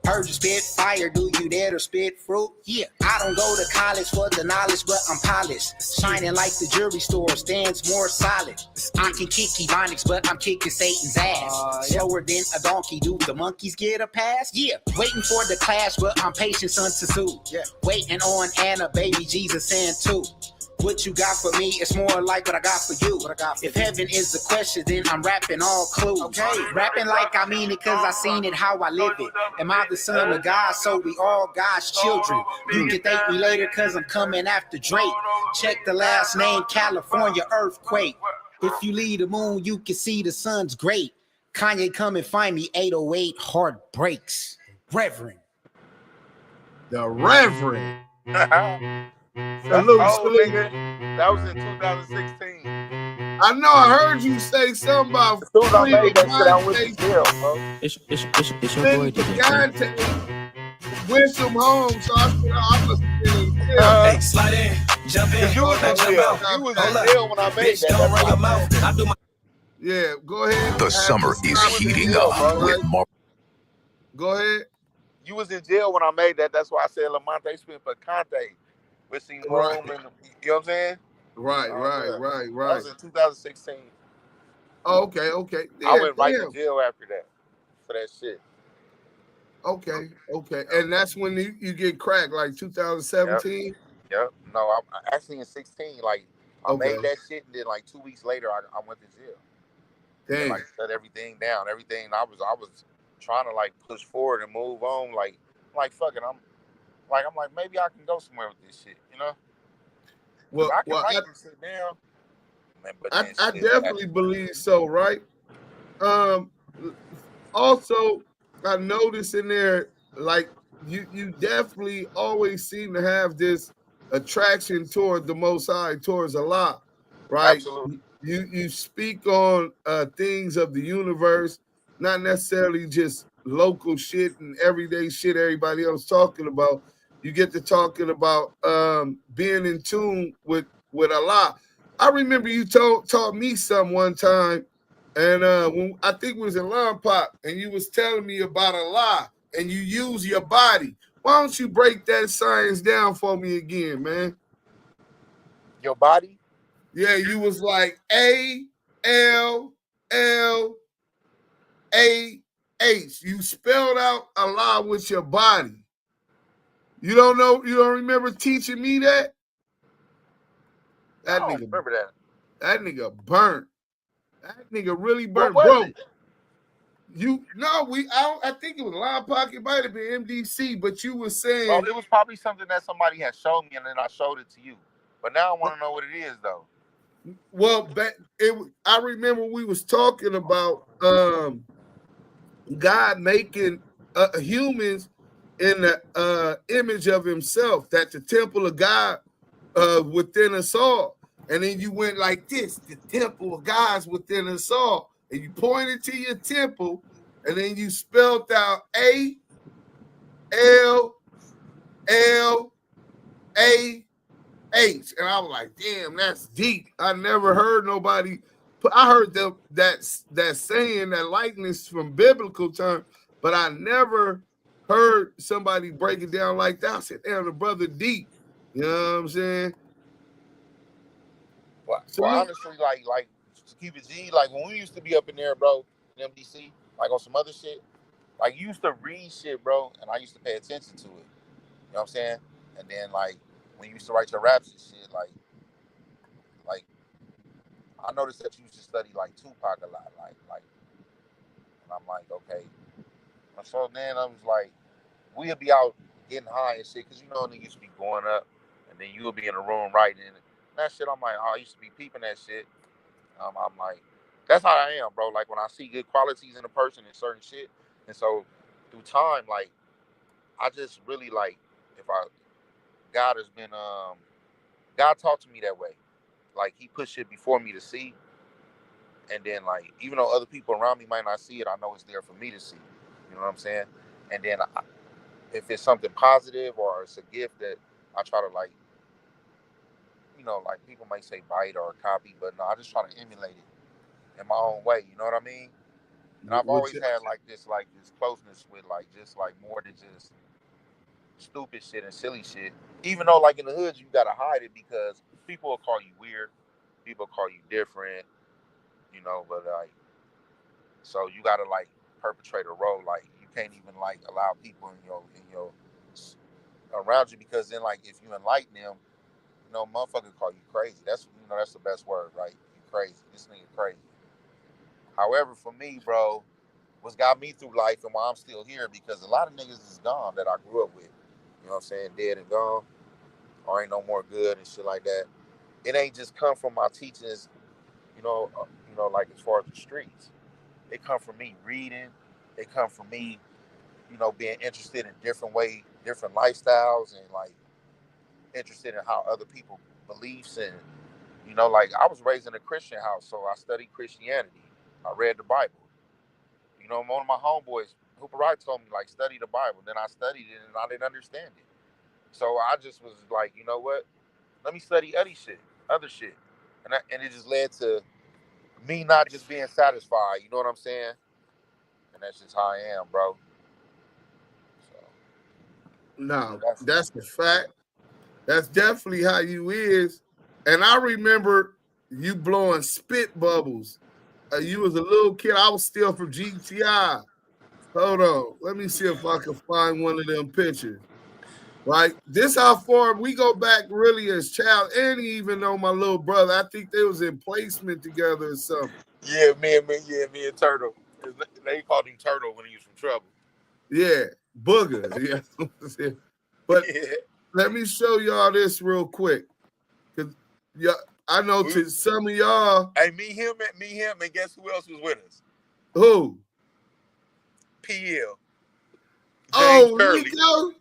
Heard you spit fire, do you dare to spit fruit? I don't go to college for the knowledge, but I'm polished. Shining like the jewelry store, stands more solid. I can kick Ebonics, but I'm kicking Satan's ass. Slower than a donkey, do the monkeys get a pass? Waiting for the clash, but I'm patient, son to sue. Waiting on Anna, baby Jesus, and too. What you got for me, it's more like what I got for you. If heaven is the question, then I'm rapping all clues. Rapping like I mean it, cause I seen it how I live it. Am I the son of God? So we all God's children. You can thank me later, cause I'm coming after Drake. Check the last name, California earthquake. If you leave the moon, you can see the sun's great. Kanye, come and find me, 808 heartbreaks. Reverend. The Reverend. Salute, nigga. That was in 2016. I know, I heard you say something about as soon as I made that shit, I went to jail, bro. It's your boy, DJ. Went him home, so I must have been in jail. Hey, slide in, jump in. You was in jail. You was in jail when I made that. Don't run your mouth. I do my Yeah, go ahead. The summer is heating up with more. Go ahead. You was in jail when I made that. That's why I said Lamonte Smith for Conte. With some room and you know what I'm saying? Right. That was in 2016. Oh, okay. Yeah, I went right to jail after that for that shit. Okay. And that's when you get cracked, like 2017? Yep. No, I actually in 16, like I made that shit, and then like 2 weeks later, I went to jail. Damn. And, like shut everything down. Everything I was trying to like push forward and move on. Like fuck it, I'm like maybe I can go somewhere with this shit, you know? Well, I can write this shit down. Man, but I definitely believe so, right? Also, I noticed in there, like you definitely always seem to have this attraction toward the Most High, towards Allah, right? Absolutely. You speak on things of the universe, not necessarily just local shit and everyday shit everybody else talking about. You get to talking about being in tune with Allah. I remember you taught me some one time. And when I think it was in Lawn Pop, and you was telling me about Allah, and you use your body. Why don't you break that science down for me again, man? Your body? Yeah, you was like A-L-L-A-H. You spelled out Allah with your body. You don't know? You don't remember teaching me that? I don't remember that. That nigga burnt. That nigga really burnt, what was bro. It? I think it was Line Pocket, might have been MDC, but you were saying. Oh, it was probably something that somebody had shown me, and then I showed it to you. But now I want to know what it is, though. Well, I remember we was talking about God making humans in the image of Himself. That the temple of God within us all, and then you went like this: the temple of God's within us all, and you pointed to your temple. And then you spelled out A-L-L-A-H. And I was like, damn, that's deep. I never heard nobody. I heard that saying, that likeness from biblical terms, but I never heard somebody break it down like that. I said, damn, the brother deep. You know what I'm saying? Well, honestly, like to keep it G, like when we used to be up in there, bro, in MDC, like on some other shit, like you used to read shit, bro, and I used to pay attention to it. You know what I'm saying? And then like when you used to write your raps and shit, like I noticed that you used to study like Tupac a lot, like, and I'm like, okay. And so then I was like, we'll be out getting high and shit, cause you know they used to be going up, and then you'll be in the room writing and that shit. I'm like, oh, I used to be peeping that shit. I'm like, that's how I am, bro. Like when I see good qualities in a person and certain shit, and so through time, like I just really like God has been God talked to me that way. Like he put shit before me to see, and then like even though other people around me might not see it, I know it's there for me to see. You know what I'm saying? And then if it's something positive or it's a gift that I try to like, you know, like people might say bite or copy, but no, I just try to emulate it in my own way. You know what I mean? And I've always had like this closeness with like just like more than just stupid shit and silly shit. Even though like in the hood you gotta hide it because people will call you weird, people call you different, you know. But like, so you gotta like perpetrate a role. Like you can't even like allow people in your around you, because then like if you enlighten them, you know, motherfucker call you crazy. That's that's the best word, right? You crazy. This nigga crazy. However, for me, bro, what's got me through life and why I'm still here, because a lot of niggas is gone that I grew up with. You know what I'm saying? Dead and gone, or ain't no more good and shit like that. It ain't just come from my teachings, like as far as the streets. It come from me reading. It come from me, being interested in different lifestyles, and like interested in how other people beliefs, and like I was raised in a Christian house, so I studied Christianity. I read the Bible. One of my homeboys, Hooper Wright, told me like study the Bible. Then I studied it and I didn't understand it. So I just was like, you know what? Let me study other shit, and it just led to me not just being satisfied. You know what I'm saying? And that's just how I am, bro. So, No, yeah, that's the fact. That's definitely how you is. And I remember you blowing spit bubbles. You was a little kid. I was still from GTI. Hold on. Let me see if I can find one of them pictures. Right? This how far we go back really as child. And even though my little brother, I think they was in placement together or something. yeah, me and Turtle. They called him Turtle when he was from trouble. Yeah, boogers. Yeah. But Yeah. let me show y'all this real quick. Cause I know to some of y'all. Hey, me, him, and guess who else was with us? Who? PL. James Oh, Curley. Rico?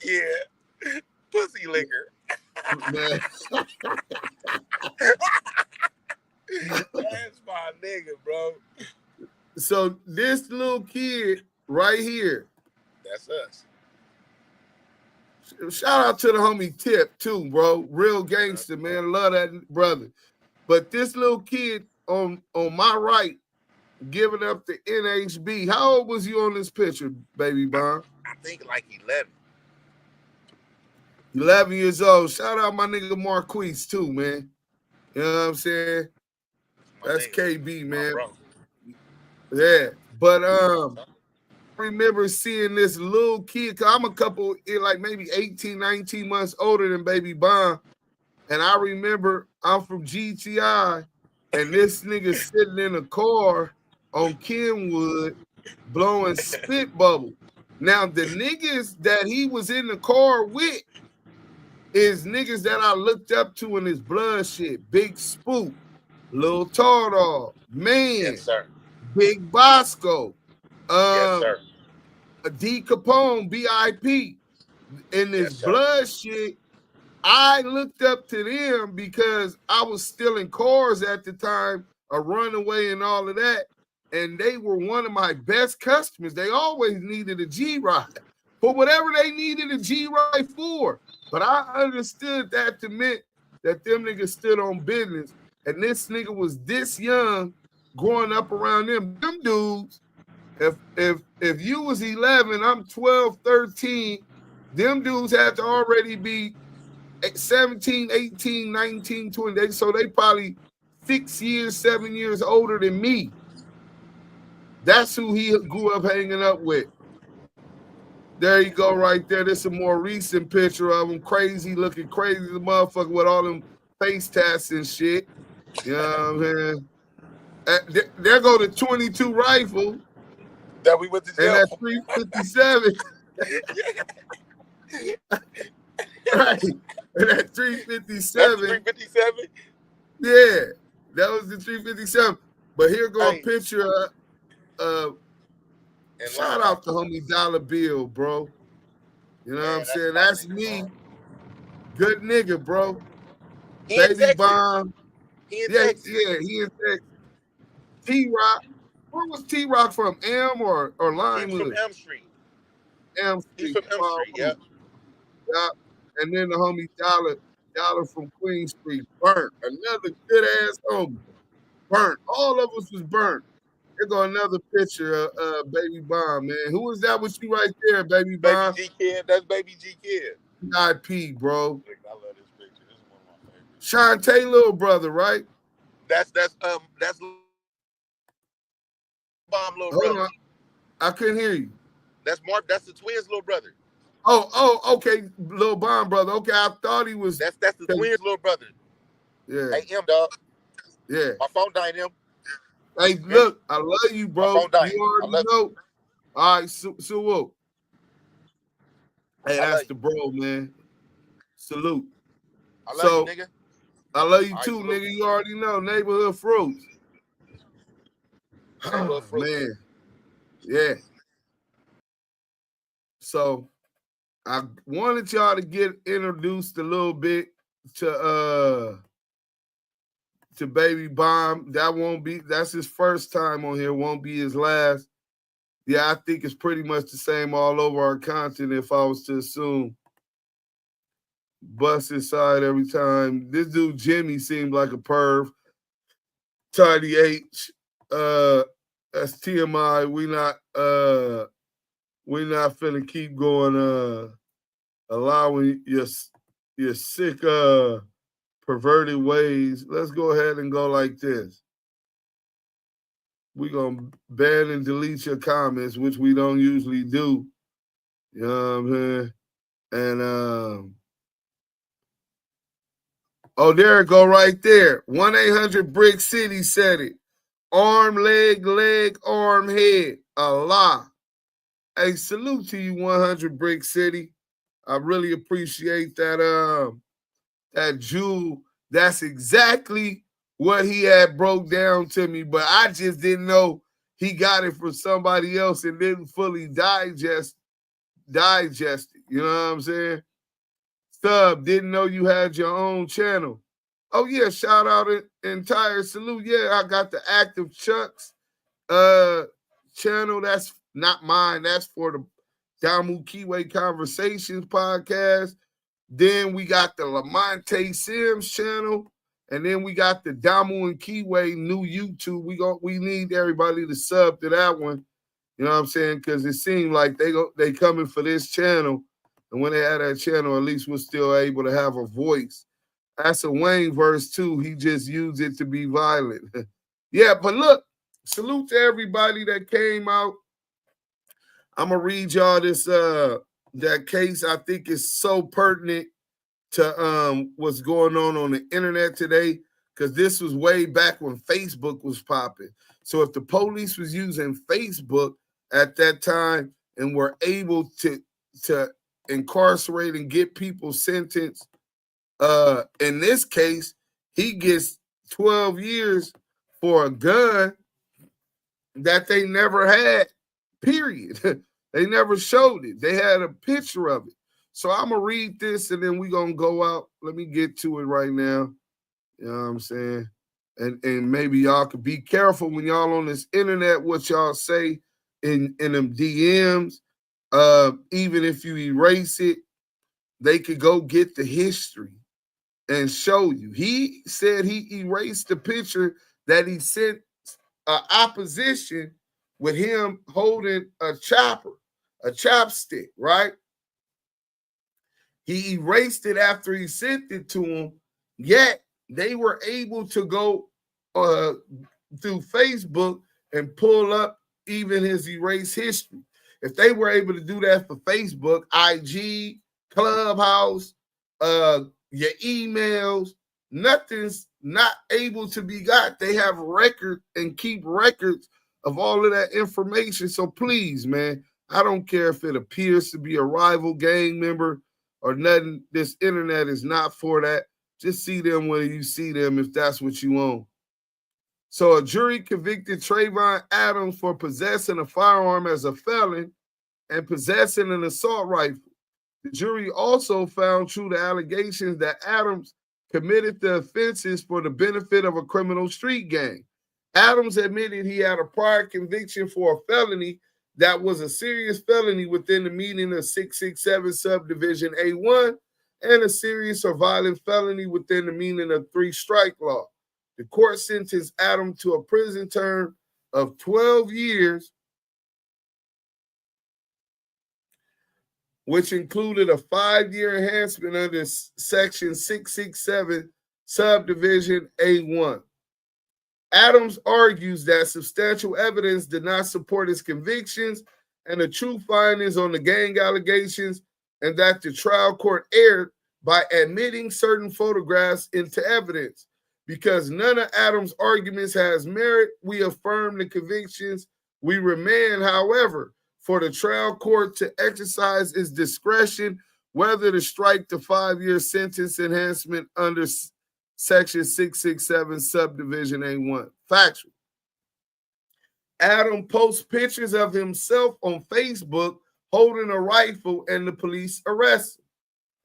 Yeah. Pussy liquor. Man. That's my nigga, bro. So this little kid right here. That's us. Shout out to the homie Tip too, bro. Real gangster, man. Love that brother. But this little kid on my right giving up the NHB. How old was you on this picture, Baby Bomb? I think like 11. 11 years old. Shout out my nigga Marquise too, man. You know what I'm saying? That's KB, man. Yeah. But I remember seeing this little kid, cause I'm a couple, like maybe 18, 19 months older than Baby Bomb. And I remember I'm from GTI, and this nigga sitting in a car on Kenwood blowing spit bubble. Now, the niggas that he was in the car with is niggas that I looked up to in his blood shit. Big Spook, Lil Tardog, Man, Yes, sir. Big Bosco, Yes, sir. D Capone, BIP. In this blood shit, I looked up to them because I was stealing cars at the time, a runaway and all of that. And they were one of my best customers. They always needed a G-Ride for whatever they needed a G-Ride for. But I understood that to mean that them niggas stood on business. And this nigga was this young growing up around them. Them dudes, if you was 11, I'm 12, 13, them dudes had to already be 17, 18, 19, 20. So they probably 6 years, 7 years older than me. That's who he grew up hanging up with. There you go right there. This is a more recent picture of him. Crazy, looking crazy as a motherfucker with all them face tats and shit. You know what I'm saying? There go the 22 rifle. That we went to jail. And that 357. Right. And that 357. That's the 357? Yeah. That was the 357. But here go a picture of shout out to homie Dollar Bill, bro. You know what I'm saying? That's me. Bro. Good nigga, bro. Baby Bomb. He in Texas. He in Texas. T-Rock. Where was T-Rock from? M or Limewood? He's from M Street. M Street. He's from M Street, yeah. Yeah. And then the homie Dollar from Queen Street. Burnt. Another good ass homie. Burnt. All of us was burnt. Here go another picture of Baby Bomb, man. Who was that with you right there, Baby Bomb? Baby G Kid. That's Baby G Kid. IP, bro. I love this picture. This is one of my favorites. Shantae little brother, right? That's Bomb little Hold brother. on. I couldn't hear you. That's Mark. That's the twins' little brother. Oh, okay, little Bomb brother. Okay, I thought he was. That's the twins' little brother. Yeah. Hey, M, dog. Yeah. My phone died, M. Hey, look, I love you, bro. You already know. All right, so whoa. Hey, that's the bro, man. Salute. I love you, nigga. I love you too, nigga. You already know. Neighborhood fruits. Oh, man. Yeah. So I wanted y'all to get introduced a little bit to Baby Bomb. That's his first time on here, won't be his last. Yeah, I think it's pretty much the same all over our content if I was to assume. Bust inside every time. This dude Jimmy seemed like a perv. Tidy H. That's TMI. We not finna keep going allowing your sick perverted ways. Let's go ahead and go like this. We're gonna ban and delete your comments, which we don't usually do. You know what I'm saying? And oh, there it go right there. 1-800-BRICK City said it. Arm, leg, arm, head. Allah. Hey, salute to you, 100-BRICK City. I really appreciate that that jewel. That's exactly what he had broke down to me, but I just didn't know he got it from somebody else and didn't fully digest it. You know what I'm saying? Sub, didn't know you had your own channel. Oh yeah, shout out entire salute. Yeah, I got the Active Chucks channel. That's not mine. That's for the Damu and Kiwe Conversations podcast. Then we got the Lamonte Sims channel, and then we got the Damu and Kiwe new YouTube. We need everybody to sub to that one. You know what I'm saying? Because it seemed like they coming for this channel, and when they had that channel, at least we're still able to have a voice. That's a Wayne verse too. He just used it to be violent. Yeah, but look, salute to everybody that came out. I'm gonna read y'all this that case. I think is so pertinent to what's going on the internet today, because this was way back when Facebook was popping. So if the police was using Facebook at that time and were able to incarcerate and get people sentenced, in this case, he gets 12 years for a gun that they never had, period. They never showed it. They had a picture of it. So I'm going to read this and then we're going to go out. Let me get to it right now. You know what I'm saying? And maybe y'all could be careful when y'all on this internet, what y'all say in them DMs. Even if you erase it, they could go get the history and show you. He said he erased the picture that he sent opposition with him holding a chopstick, right? He erased it after he sent it to him, yet they were able to go through Facebook and pull up even his erased history. If they were able to do that for Facebook, IG, Clubhouse, your emails, nothing's not able to be got. They have record and keep records of all of that information. So please, man, I don't care if it appears to be a rival gang member or nothing. This internet is not for that. Just see them when you see them if that's what you want. So a jury convicted Trayvon Adams for possessing a firearm as a felon and possessing an assault rifle. The jury also found true the allegations that Adams committed the offenses for the benefit of a criminal street gang. Adams admitted he had a prior conviction for a felony that was a serious felony within the meaning of 667 subdivision A1 and a serious or violent felony within the meaning of 3 strike law. The court sentenced Adams to a prison term of 12 years, which included a 5-year enhancement under section 667 subdivision A1. Adams argues that substantial evidence did not support his convictions and the true findings on the gang allegations, and that the trial court erred by admitting certain photographs into evidence. Because none of Adams' arguments has merit, we affirm the convictions. We remand, however, for the trial court to exercise its discretion whether to strike the 5-year sentence enhancement under section 667 subdivision A1. Factual. Adam posts pictures of himself on Facebook holding a rifle and the police arrest him.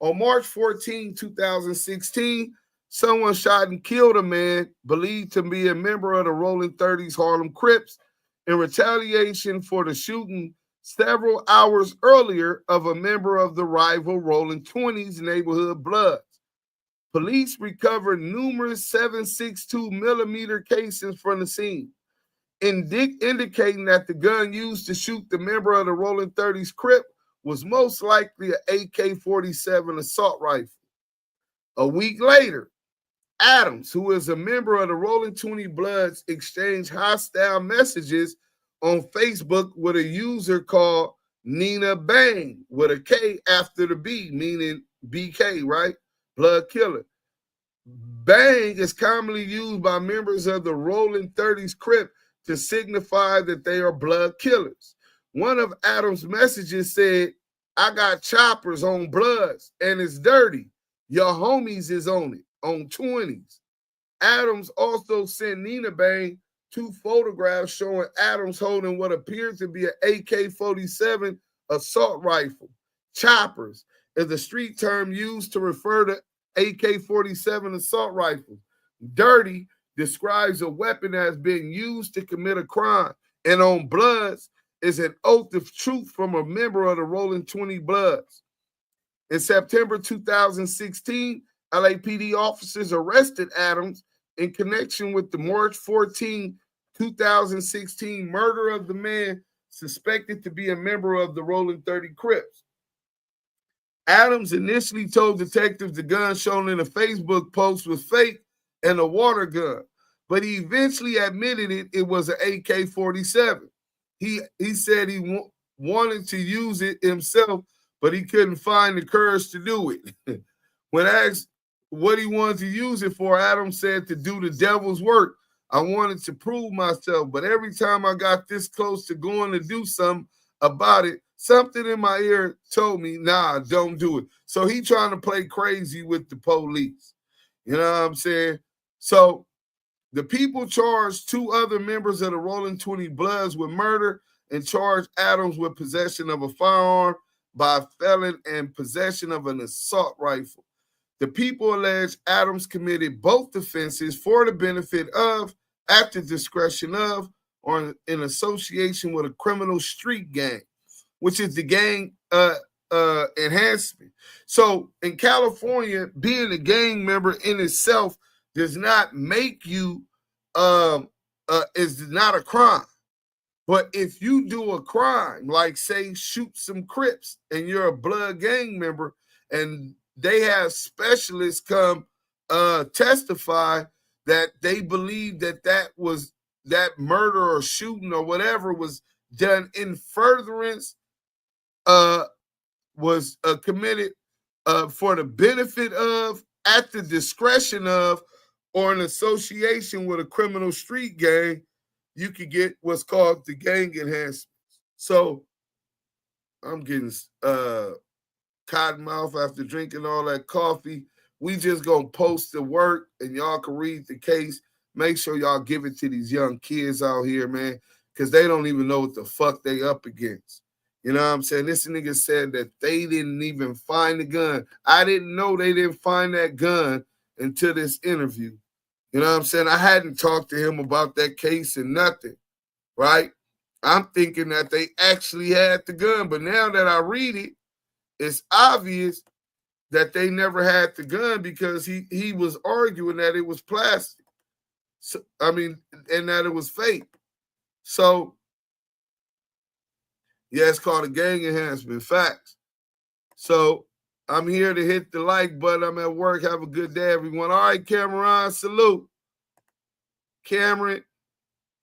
On March 14, 2016, someone shot and killed a man believed to be a member of the Rolling 30's Harlem Crips in retaliation for the shooting several hours earlier of a member of the rival Rolling 20's neighborhood Bloods. Police recovered numerous 7.62 millimeter casings from the scene, indicating that the gun used to shoot the member of the Rolling 30's Crip was most likely an AK-47 assault rifle. A week later, Adams, who is a member of the Rolling 20 Bloods, exchanged hostile messages on Facebook with a user called Nina Bang, with a K after the B, meaning BK, right? Blood killer. Bang is commonly used by members of the Rolling 30's Crip to signify that they are blood killers. One of Adams' messages said, "I got choppers on Bloods and it's dirty. Your homies is on it, on 20s. Adams also sent Nina Bang 2 photographs showing Adams holding what appears to be an AK-47 assault rifle. Choppers is the street term used to refer to AK-47 assault rifles. Dirty describes a weapon that has been used to commit a crime. And on Bloods is an oath of truth from a member of the Rolling 20 Bloods. In September 2016, LAPD officers arrested Adams in connection with the March 14, 2016 murder of the man suspected to be a member of the Rolling 30 Crips. Adams initially told detectives the gun shown in a Facebook post was fake and a water gun, but he eventually admitted it was an AK-47. He said he wanted to use it himself, but he couldn't find the courage to do it. When asked what he wanted to use it for, Adams said to do the devil's work. I wanted to prove myself, but every time I got this close to going to do something about it, something in my ear told me, nah, don't do it. So he trying to play crazy with the police. You know what I'm saying? So the people charged 2 other members of the Rolling 20 Bloods with murder and charged Adams with possession of a firearm by a felon and possession of an assault rifle. The people allege Adams committed both offenses for the benefit of, at the discretion of, or in association with a criminal street gang, which is the gang enhancement. So in California, being a gang member in itself does not make you, is not a crime. But if you do a crime, like say shoot some Crips and you're a blood gang member and they have specialists come testify that they believe that murder or shooting or whatever was done in furtherance, was committed for the benefit of, at the discretion of, or in association with a criminal street gang, you could get what's called the gang enhancement. So I'm getting cotton mouth after drinking all that coffee. We just gonna post the work and y'all can read the case. Make sure y'all give it to these young kids out here, man, because they don't even know what the fuck they up against. You know what I'm saying? This nigga said that they didn't even find the gun. I didn't know they didn't find that gun until this interview. You know what I'm saying? I hadn't talked to him about that case and nothing, right? I'm thinking that they actually had the gun, but now that I read it, it's obvious that they never had the gun because he was arguing that it was plastic. So, I mean, and that it was fake. So, yeah, it's called a gang enhancement. Facts. So, I'm here to hit the like button. I'm at work. Have a good day, everyone. All right, Cameron, salute. Cameron,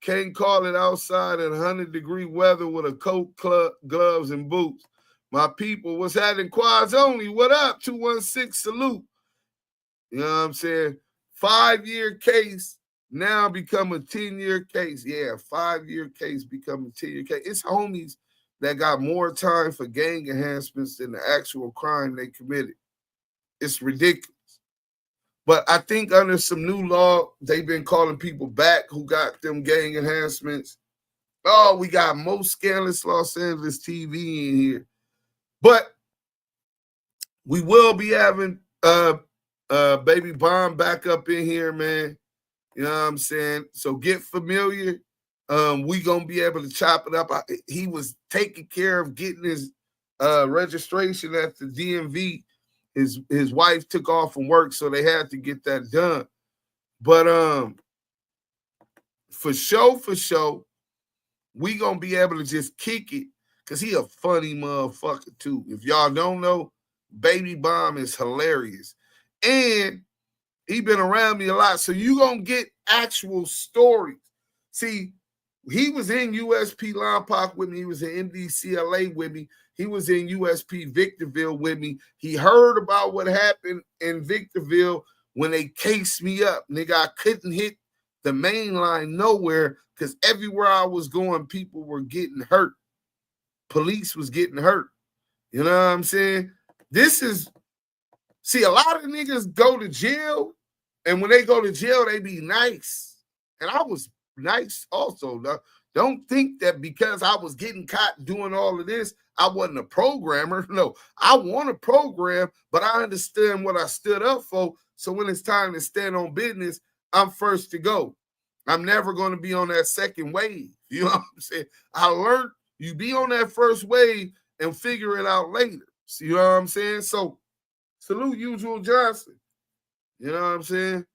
can't call it outside in 100-degree weather with a coat, gloves, and boots. My people, what's happening? Quads only. What up? 216, salute. You know what I'm saying? 5-year case now become a 10-year case. Yeah, 5-year case become a 10-year case. It's homies that got more time for gang enhancements than the actual crime they committed. It's ridiculous. But I think under some new law, they've been calling people back who got them gang enhancements. Oh, we got most scandalous Los Angeles TV in here. But we will be having Baby Bomb back up in here, man. You know what I'm saying? So get familiar. We gonna be able to chop it up. He was taking care of getting his registration at the DMV, his wife took off from work, so they had to get that done. But for sure, we gonna be able to just kick it because he a funny motherfucker too. If y'all don't know, Baby Bomb is hilarious. And he been around me a lot, so you gonna get actual stories. See, he was in USP Lompoc with me. He was in MDCLA with me. He was in USP Victorville with me. He heard about what happened in Victorville when they cased me up. Nigga, I couldn't hit the main line nowhere because everywhere I was going, people were getting hurt. Police was getting hurt. You know what I'm saying? See, a lot of niggas go to jail, and when they go to jail, they be nice. And I was nice also. Don't think that because I was getting caught doing all of this, I wasn't a programmer. No, I want to program, but I understand what I stood up for. So when it's time to stand on business, I'm first to go. I'm never going to be on that second wave. You know what I'm saying? I learned you be on that first wave and figure it out later. See, you know what I'm saying? So salute Usual Johnson. You know what I'm saying?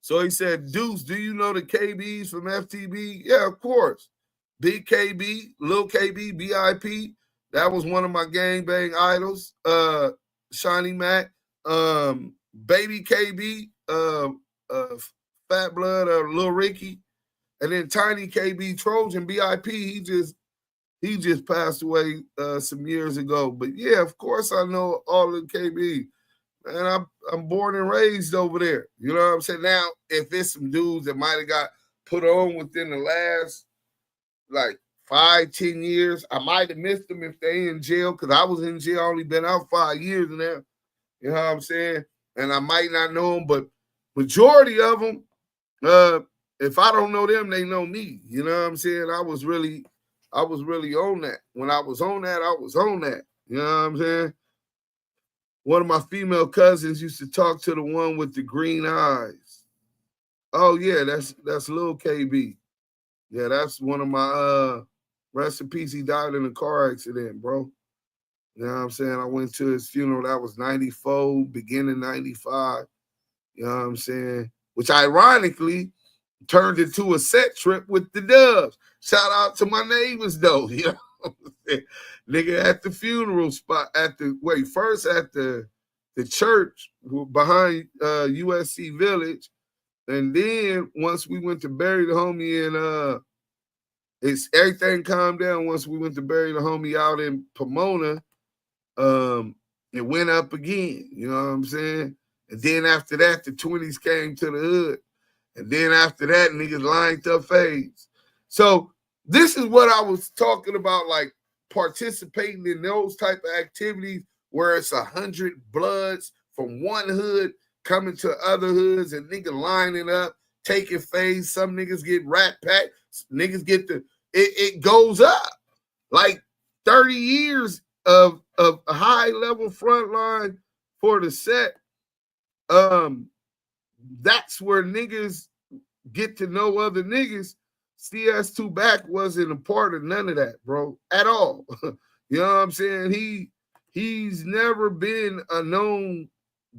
So he said, Deuce, do you know the KBs from FTB? Yeah, of course. Big KB, Lil KB, BIP. That was one of my gangbang idols. Shiny Mac, Baby KB, Fat Blood, Lil Ricky, and then Tiny KB Trojan, BIP. He just passed away some years ago. But yeah, of course I know all the KB. And I'm born and raised over there. You know what I'm saying? Now, if it's some dudes that might have got put on within the last, 5-10 years, I might have missed them if they in jail, because I was in jail, only been out 5 years now. You know what I'm saying? And I might not know them, but majority of them, if I don't know them, they know me. You know what I'm saying? I was really on that. When I was on that, I was on that. You know what I'm saying? One of my female cousins used to talk to the one with the green eyes. Oh, yeah, that's Lil KB. Yeah, that's one of my, rest in peace, he died in a car accident, bro. You know what I'm saying? I went to his funeral. That was 94, beginning 95. You know what I'm saying? Which ironically turned into a set trip with the Dubs. Shout out to my neighbors, though. You know what I'm saying? Nigga, at the funeral spot, first at the church behind USC Village. And then once we went to bury the homie in everything calmed down once we went to bury the homie out in Pomona. It went up again, you know what I'm saying? And then after that, the 20's came to the hood. And then after that, niggas lined up fades. So this is what I was talking about, like participating in those type of activities where it's 100 bloods from one hood coming to other hoods and niggas lining up, taking fades. Some niggas get rat packed. Niggas get it goes up. Like 30 years of a high level front line for the set. That's where niggas get to know other niggas. CS2 Back wasn't a part of none of that, bro, at all. You know what I'm saying? He's never been a known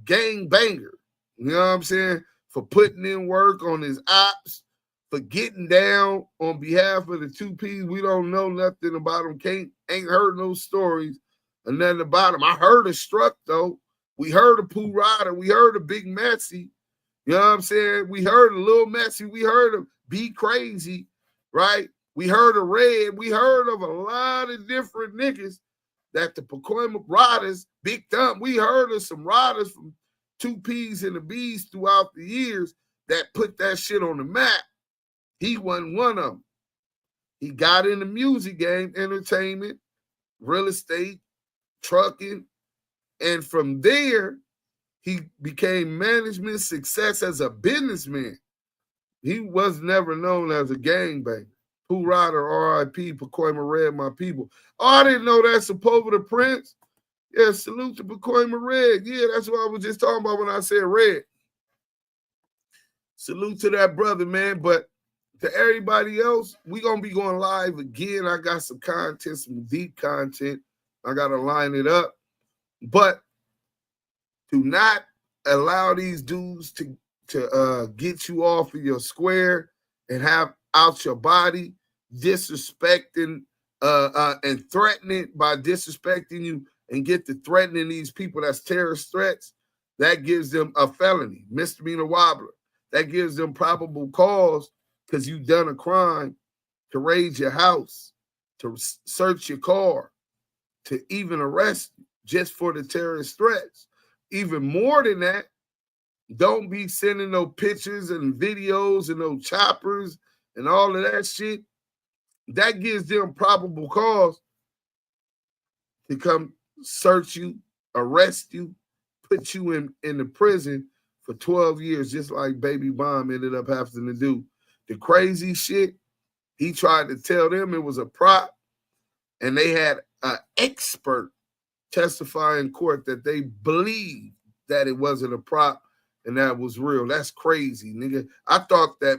gang banger. You know what I'm saying? For putting in work on his ops, for getting down on behalf of the 2Ps. We don't know nothing about him. Ain't heard no stories or nothing about him. I heard of Struck, though. We heard of Pooh Rider. We heard of Big Messy. You know what I'm saying? We heard of Lil Messy. We heard of Be Crazy, right? We heard of Red. We heard of a lot of different niggas that the Pacoima riders, Big Thumb. We heard of some riders from 2Ps and the B's throughout the years that put that shit on the map. He wasn't one of them. He got in the music game, entertainment, real estate, trucking, and from there, he became management success as a businessman. He was never known as a gangbanger. Pooh Rider, R.I.P., Pacoima Red, my people. Oh, I didn't know that's Sepulveda Prince. Yeah, salute to Pacoima Red. Yeah, that's what I was just talking about when I said Red. Salute to that brother, man. But to everybody else, we going to be going live again. I got some content, some deep content. I got to line it up. But do not allow these dudes to get you off of your square and have out your body, disrespecting and threatening by disrespecting you and get to threatening these people that's terrorist threats. That gives them a felony, misdemeanor wobbler. That gives them probable cause because you've done a crime to raid your house, to search your car, to even arrest you just for the terrorist threats. Even more than that, don't be sending no pictures and videos and no choppers and all of that shit. That gives them probable cause to come search you, arrest you, put you in the prison for 12 years, just like Baby Bomb ended up having to do. The crazy shit, he tried to tell them it was a prop, and they had an expert testify in court that they believed that it wasn't a prop and that was real. That's crazy, nigga. I thought that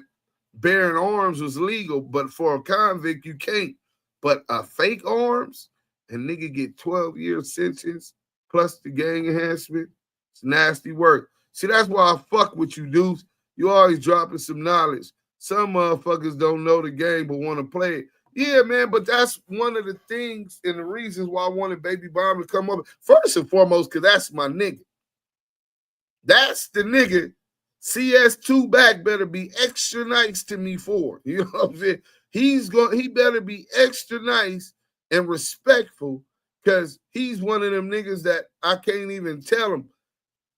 bearing arms was legal, but for a convict, you can't. But fake arms, and nigga get 12 years sentence plus the gang enhancement. It's nasty work. See, that's why I fuck with you dudes. You always dropping some knowledge. Some motherfuckers don't know the game but want to play it. Yeah, man, but that's one of the things and the reasons why I wanted Baby Bomb to come up. First and foremost, because that's my nigga. That's the nigga CS2 back better be extra nice to me for. You know what I'm saying? He better be extra nice and respectful because he's one of them niggas that I can't even tell him,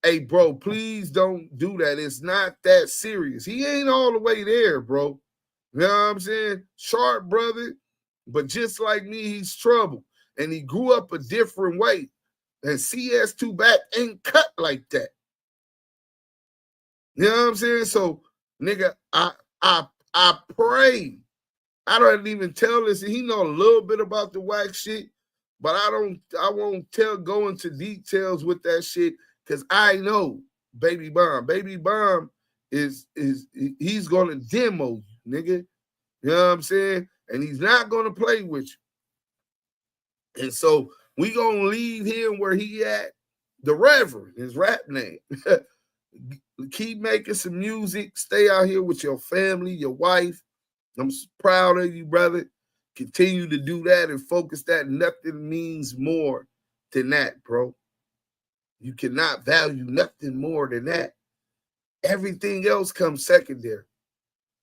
hey, bro, please don't do that. It's not that serious. He ain't all the way there, bro. You know what I'm saying? Sharp brother, but just like me, he's trouble. And he grew up a different way. And CS2 back ain't cut like that. You know what I'm saying? So, nigga, I pray. I don't even tell this. He know a little bit about the whack shit, but I won't go into details with that shit because I know Baby Bomb. Baby Bomb he's gonna demo you, nigga. You know what I'm saying? And he's not gonna play with you. And so we gonna leave him where he at. The Reverend, his rap name. Keep making some music. Stay out here with your family, your wife. I'm proud of you, brother. Continue to do that and focus that. Nothing means more than that, bro. You cannot value nothing more than that. Everything else comes secondary.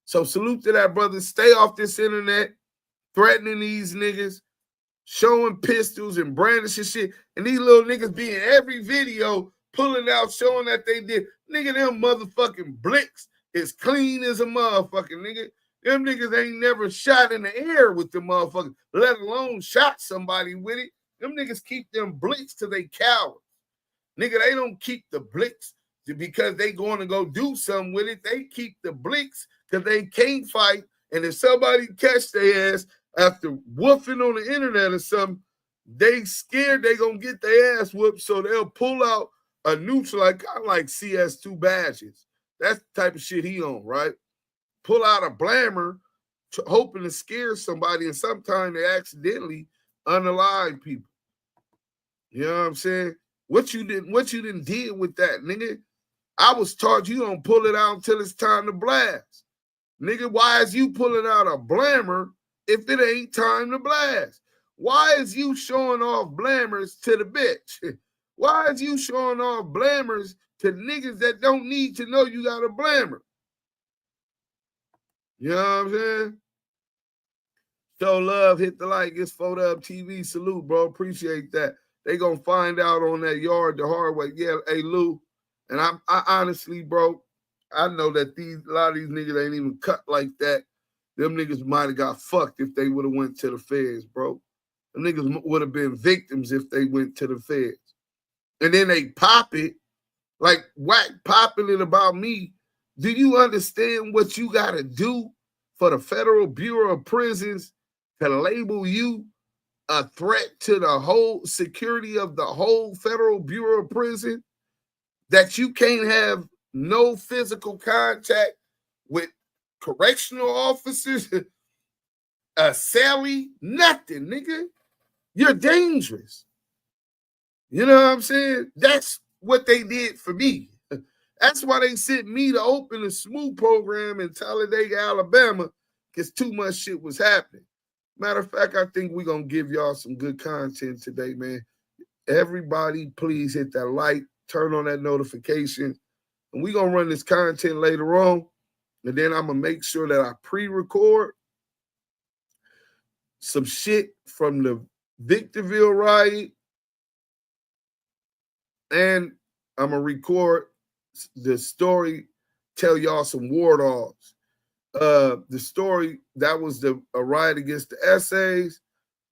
So salute to that, brother. Stay off this internet, threatening these niggas, showing pistols and brandishing shit. And these little niggas be in every video pulling out, showing that they did. Nigga, them motherfucking blicks is clean as a motherfucking nigga. Them niggas ain't never shot in the air with the motherfuckers, let alone shot somebody with it. Them niggas keep them blicks till they cowards. Nigga, they don't keep the blicks because they going to go do something with it. They keep the blicks because they can't fight. And if somebody catch their ass after woofing on the internet or something, they scared they going to get their ass whooped, so they'll pull out a neutral, kind of like CS2 badges. That's the type of shit he on, right? Pull out a blammer, hoping to scare somebody, and sometimes they accidentally unalive people. You know what I'm saying? What you didn't deal with that, nigga? I was taught you don't pull it out until it's time to blast. Nigga, why is you pulling out a blammer if it ain't time to blast? Why is you showing off blammers to the bitch? Why is you showing off blammers to niggas that don't need to know you got a blammer? You know what I'm saying? Show love, hit the like. It's Photo Up TV. Salute, bro. Appreciate that. They gonna find out on that yard the hard way. Yeah, hey, Lou. And I honestly, bro, I know that a lot of these niggas ain't even cut like that. Them niggas might have got fucked if they would have went to the feds, bro. Them niggas would have been victims if they went to the feds. And then they pop it, like whack popping it about me. Do you understand what you got to do for the Federal Bureau of Prisons to label you a threat to the whole security of the whole Federal Bureau of Prison? That you can't have no physical contact with correctional officers, a cellie, nothing, nigga. You're dangerous. You know what I'm saying? That's what they did for me. That's why they sent me to open a SMOO program in Talladega, Alabama, because too much shit was happening. Matter of fact, I think we're going to give y'all some good content today, man. Everybody, please hit that like, turn on that notification, and we're going to run this content later on, and then I'm going to make sure that I pre-record some shit from the Victorville riot, and I'm going to record the story, tell y'all some war dogs. The story, that was a riot against the essays,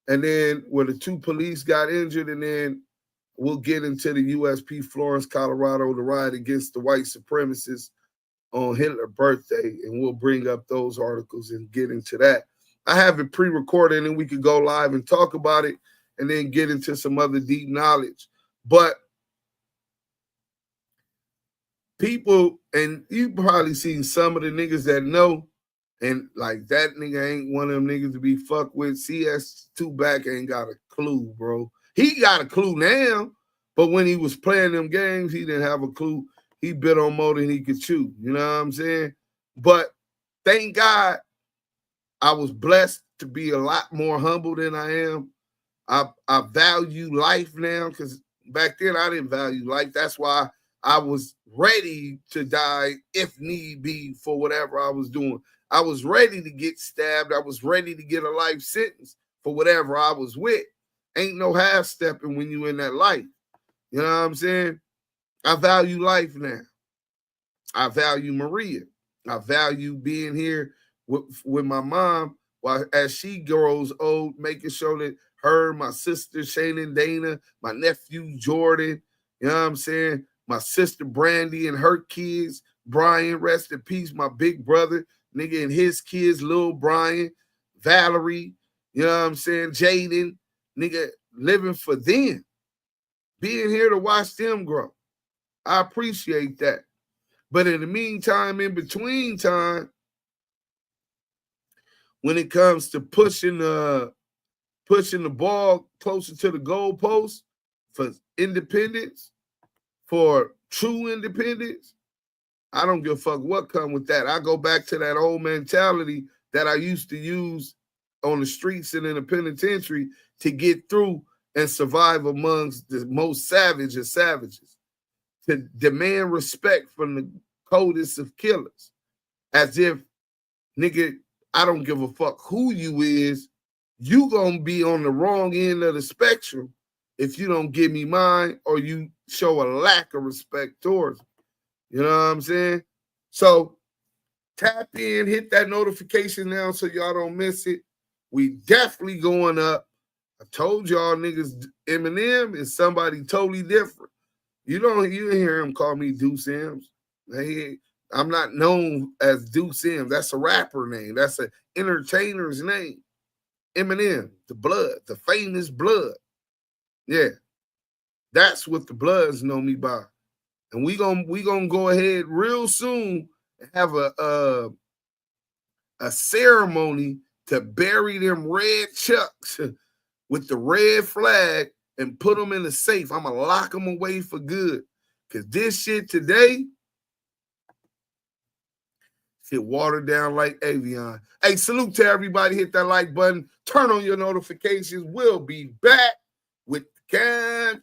and then where the 2 police got injured, and then we'll get into the USP Florence, Colorado, the riot against the white supremacists on Hitler's birthday, and we'll bring up those articles and get into that. I have it pre-recorded, and we could go live and talk about it, and then get into some other deep knowledge. But people, and you probably seen some of the niggas that know, and like that nigga ain't one of them niggas to be fucked with. CS2 back ain't got a clue, bro. He got a clue now, but when he was playing them games, he didn't have a clue. He bit on more than he could chew. You know what I'm saying? But thank God I was blessed to be a lot more humble than I am. I value life now, because back then I didn't value life. That's why I was ready to die if need be for whatever I was doing. I was ready to get stabbed. I was ready to get a life sentence for whatever I was with. Ain't no half-stepping when you in that life. You know what I'm saying? I value life now. I value Maria. I value being here with my mom while as she grows old, making sure that her, my sister Shane Dana, my nephew Jordan, you know what I'm saying? My sister Brandy and her kids, Brian, rest in peace, my big brother, nigga, and his kids, Lil Brian, Valerie, you know what I'm saying? Jaden, nigga, living for them. Being here to watch them grow. I appreciate that. But in the meantime, in between time, when it comes to pushing the ball closer to the goalpost for independence, for true independence, I don't give a fuck what comes with that. I go back to that old mentality that I used to use on the streets and in the penitentiary to get through and survive amongst the most savage of savages, to demand respect from the coldest of killers, as if, nigga, I don't give a fuck who you is, you gonna be on the wrong end of the spectrum if you don't give me mine or you show a lack of respect towards me. You know what I'm saying? So tap in, hit that notification now so y'all don't miss it. We definitely going up. I told y'all niggas Eminem is somebody totally different. You didn't hear him call me Duse M. I'm not known as Duse M. That's a rapper name. That's an entertainer's name. Eminem, the blood, the famous blood. Yeah. That's what the Bloods know me by. And we gonna go ahead real soon and have a ceremony to bury them red chucks with the red flag and put them in the safe. I'm going to lock them away for good. Because this shit today, shit watered down like Avion. Hey, salute to everybody. Hit that like button. Turn on your notifications. We'll be back with content.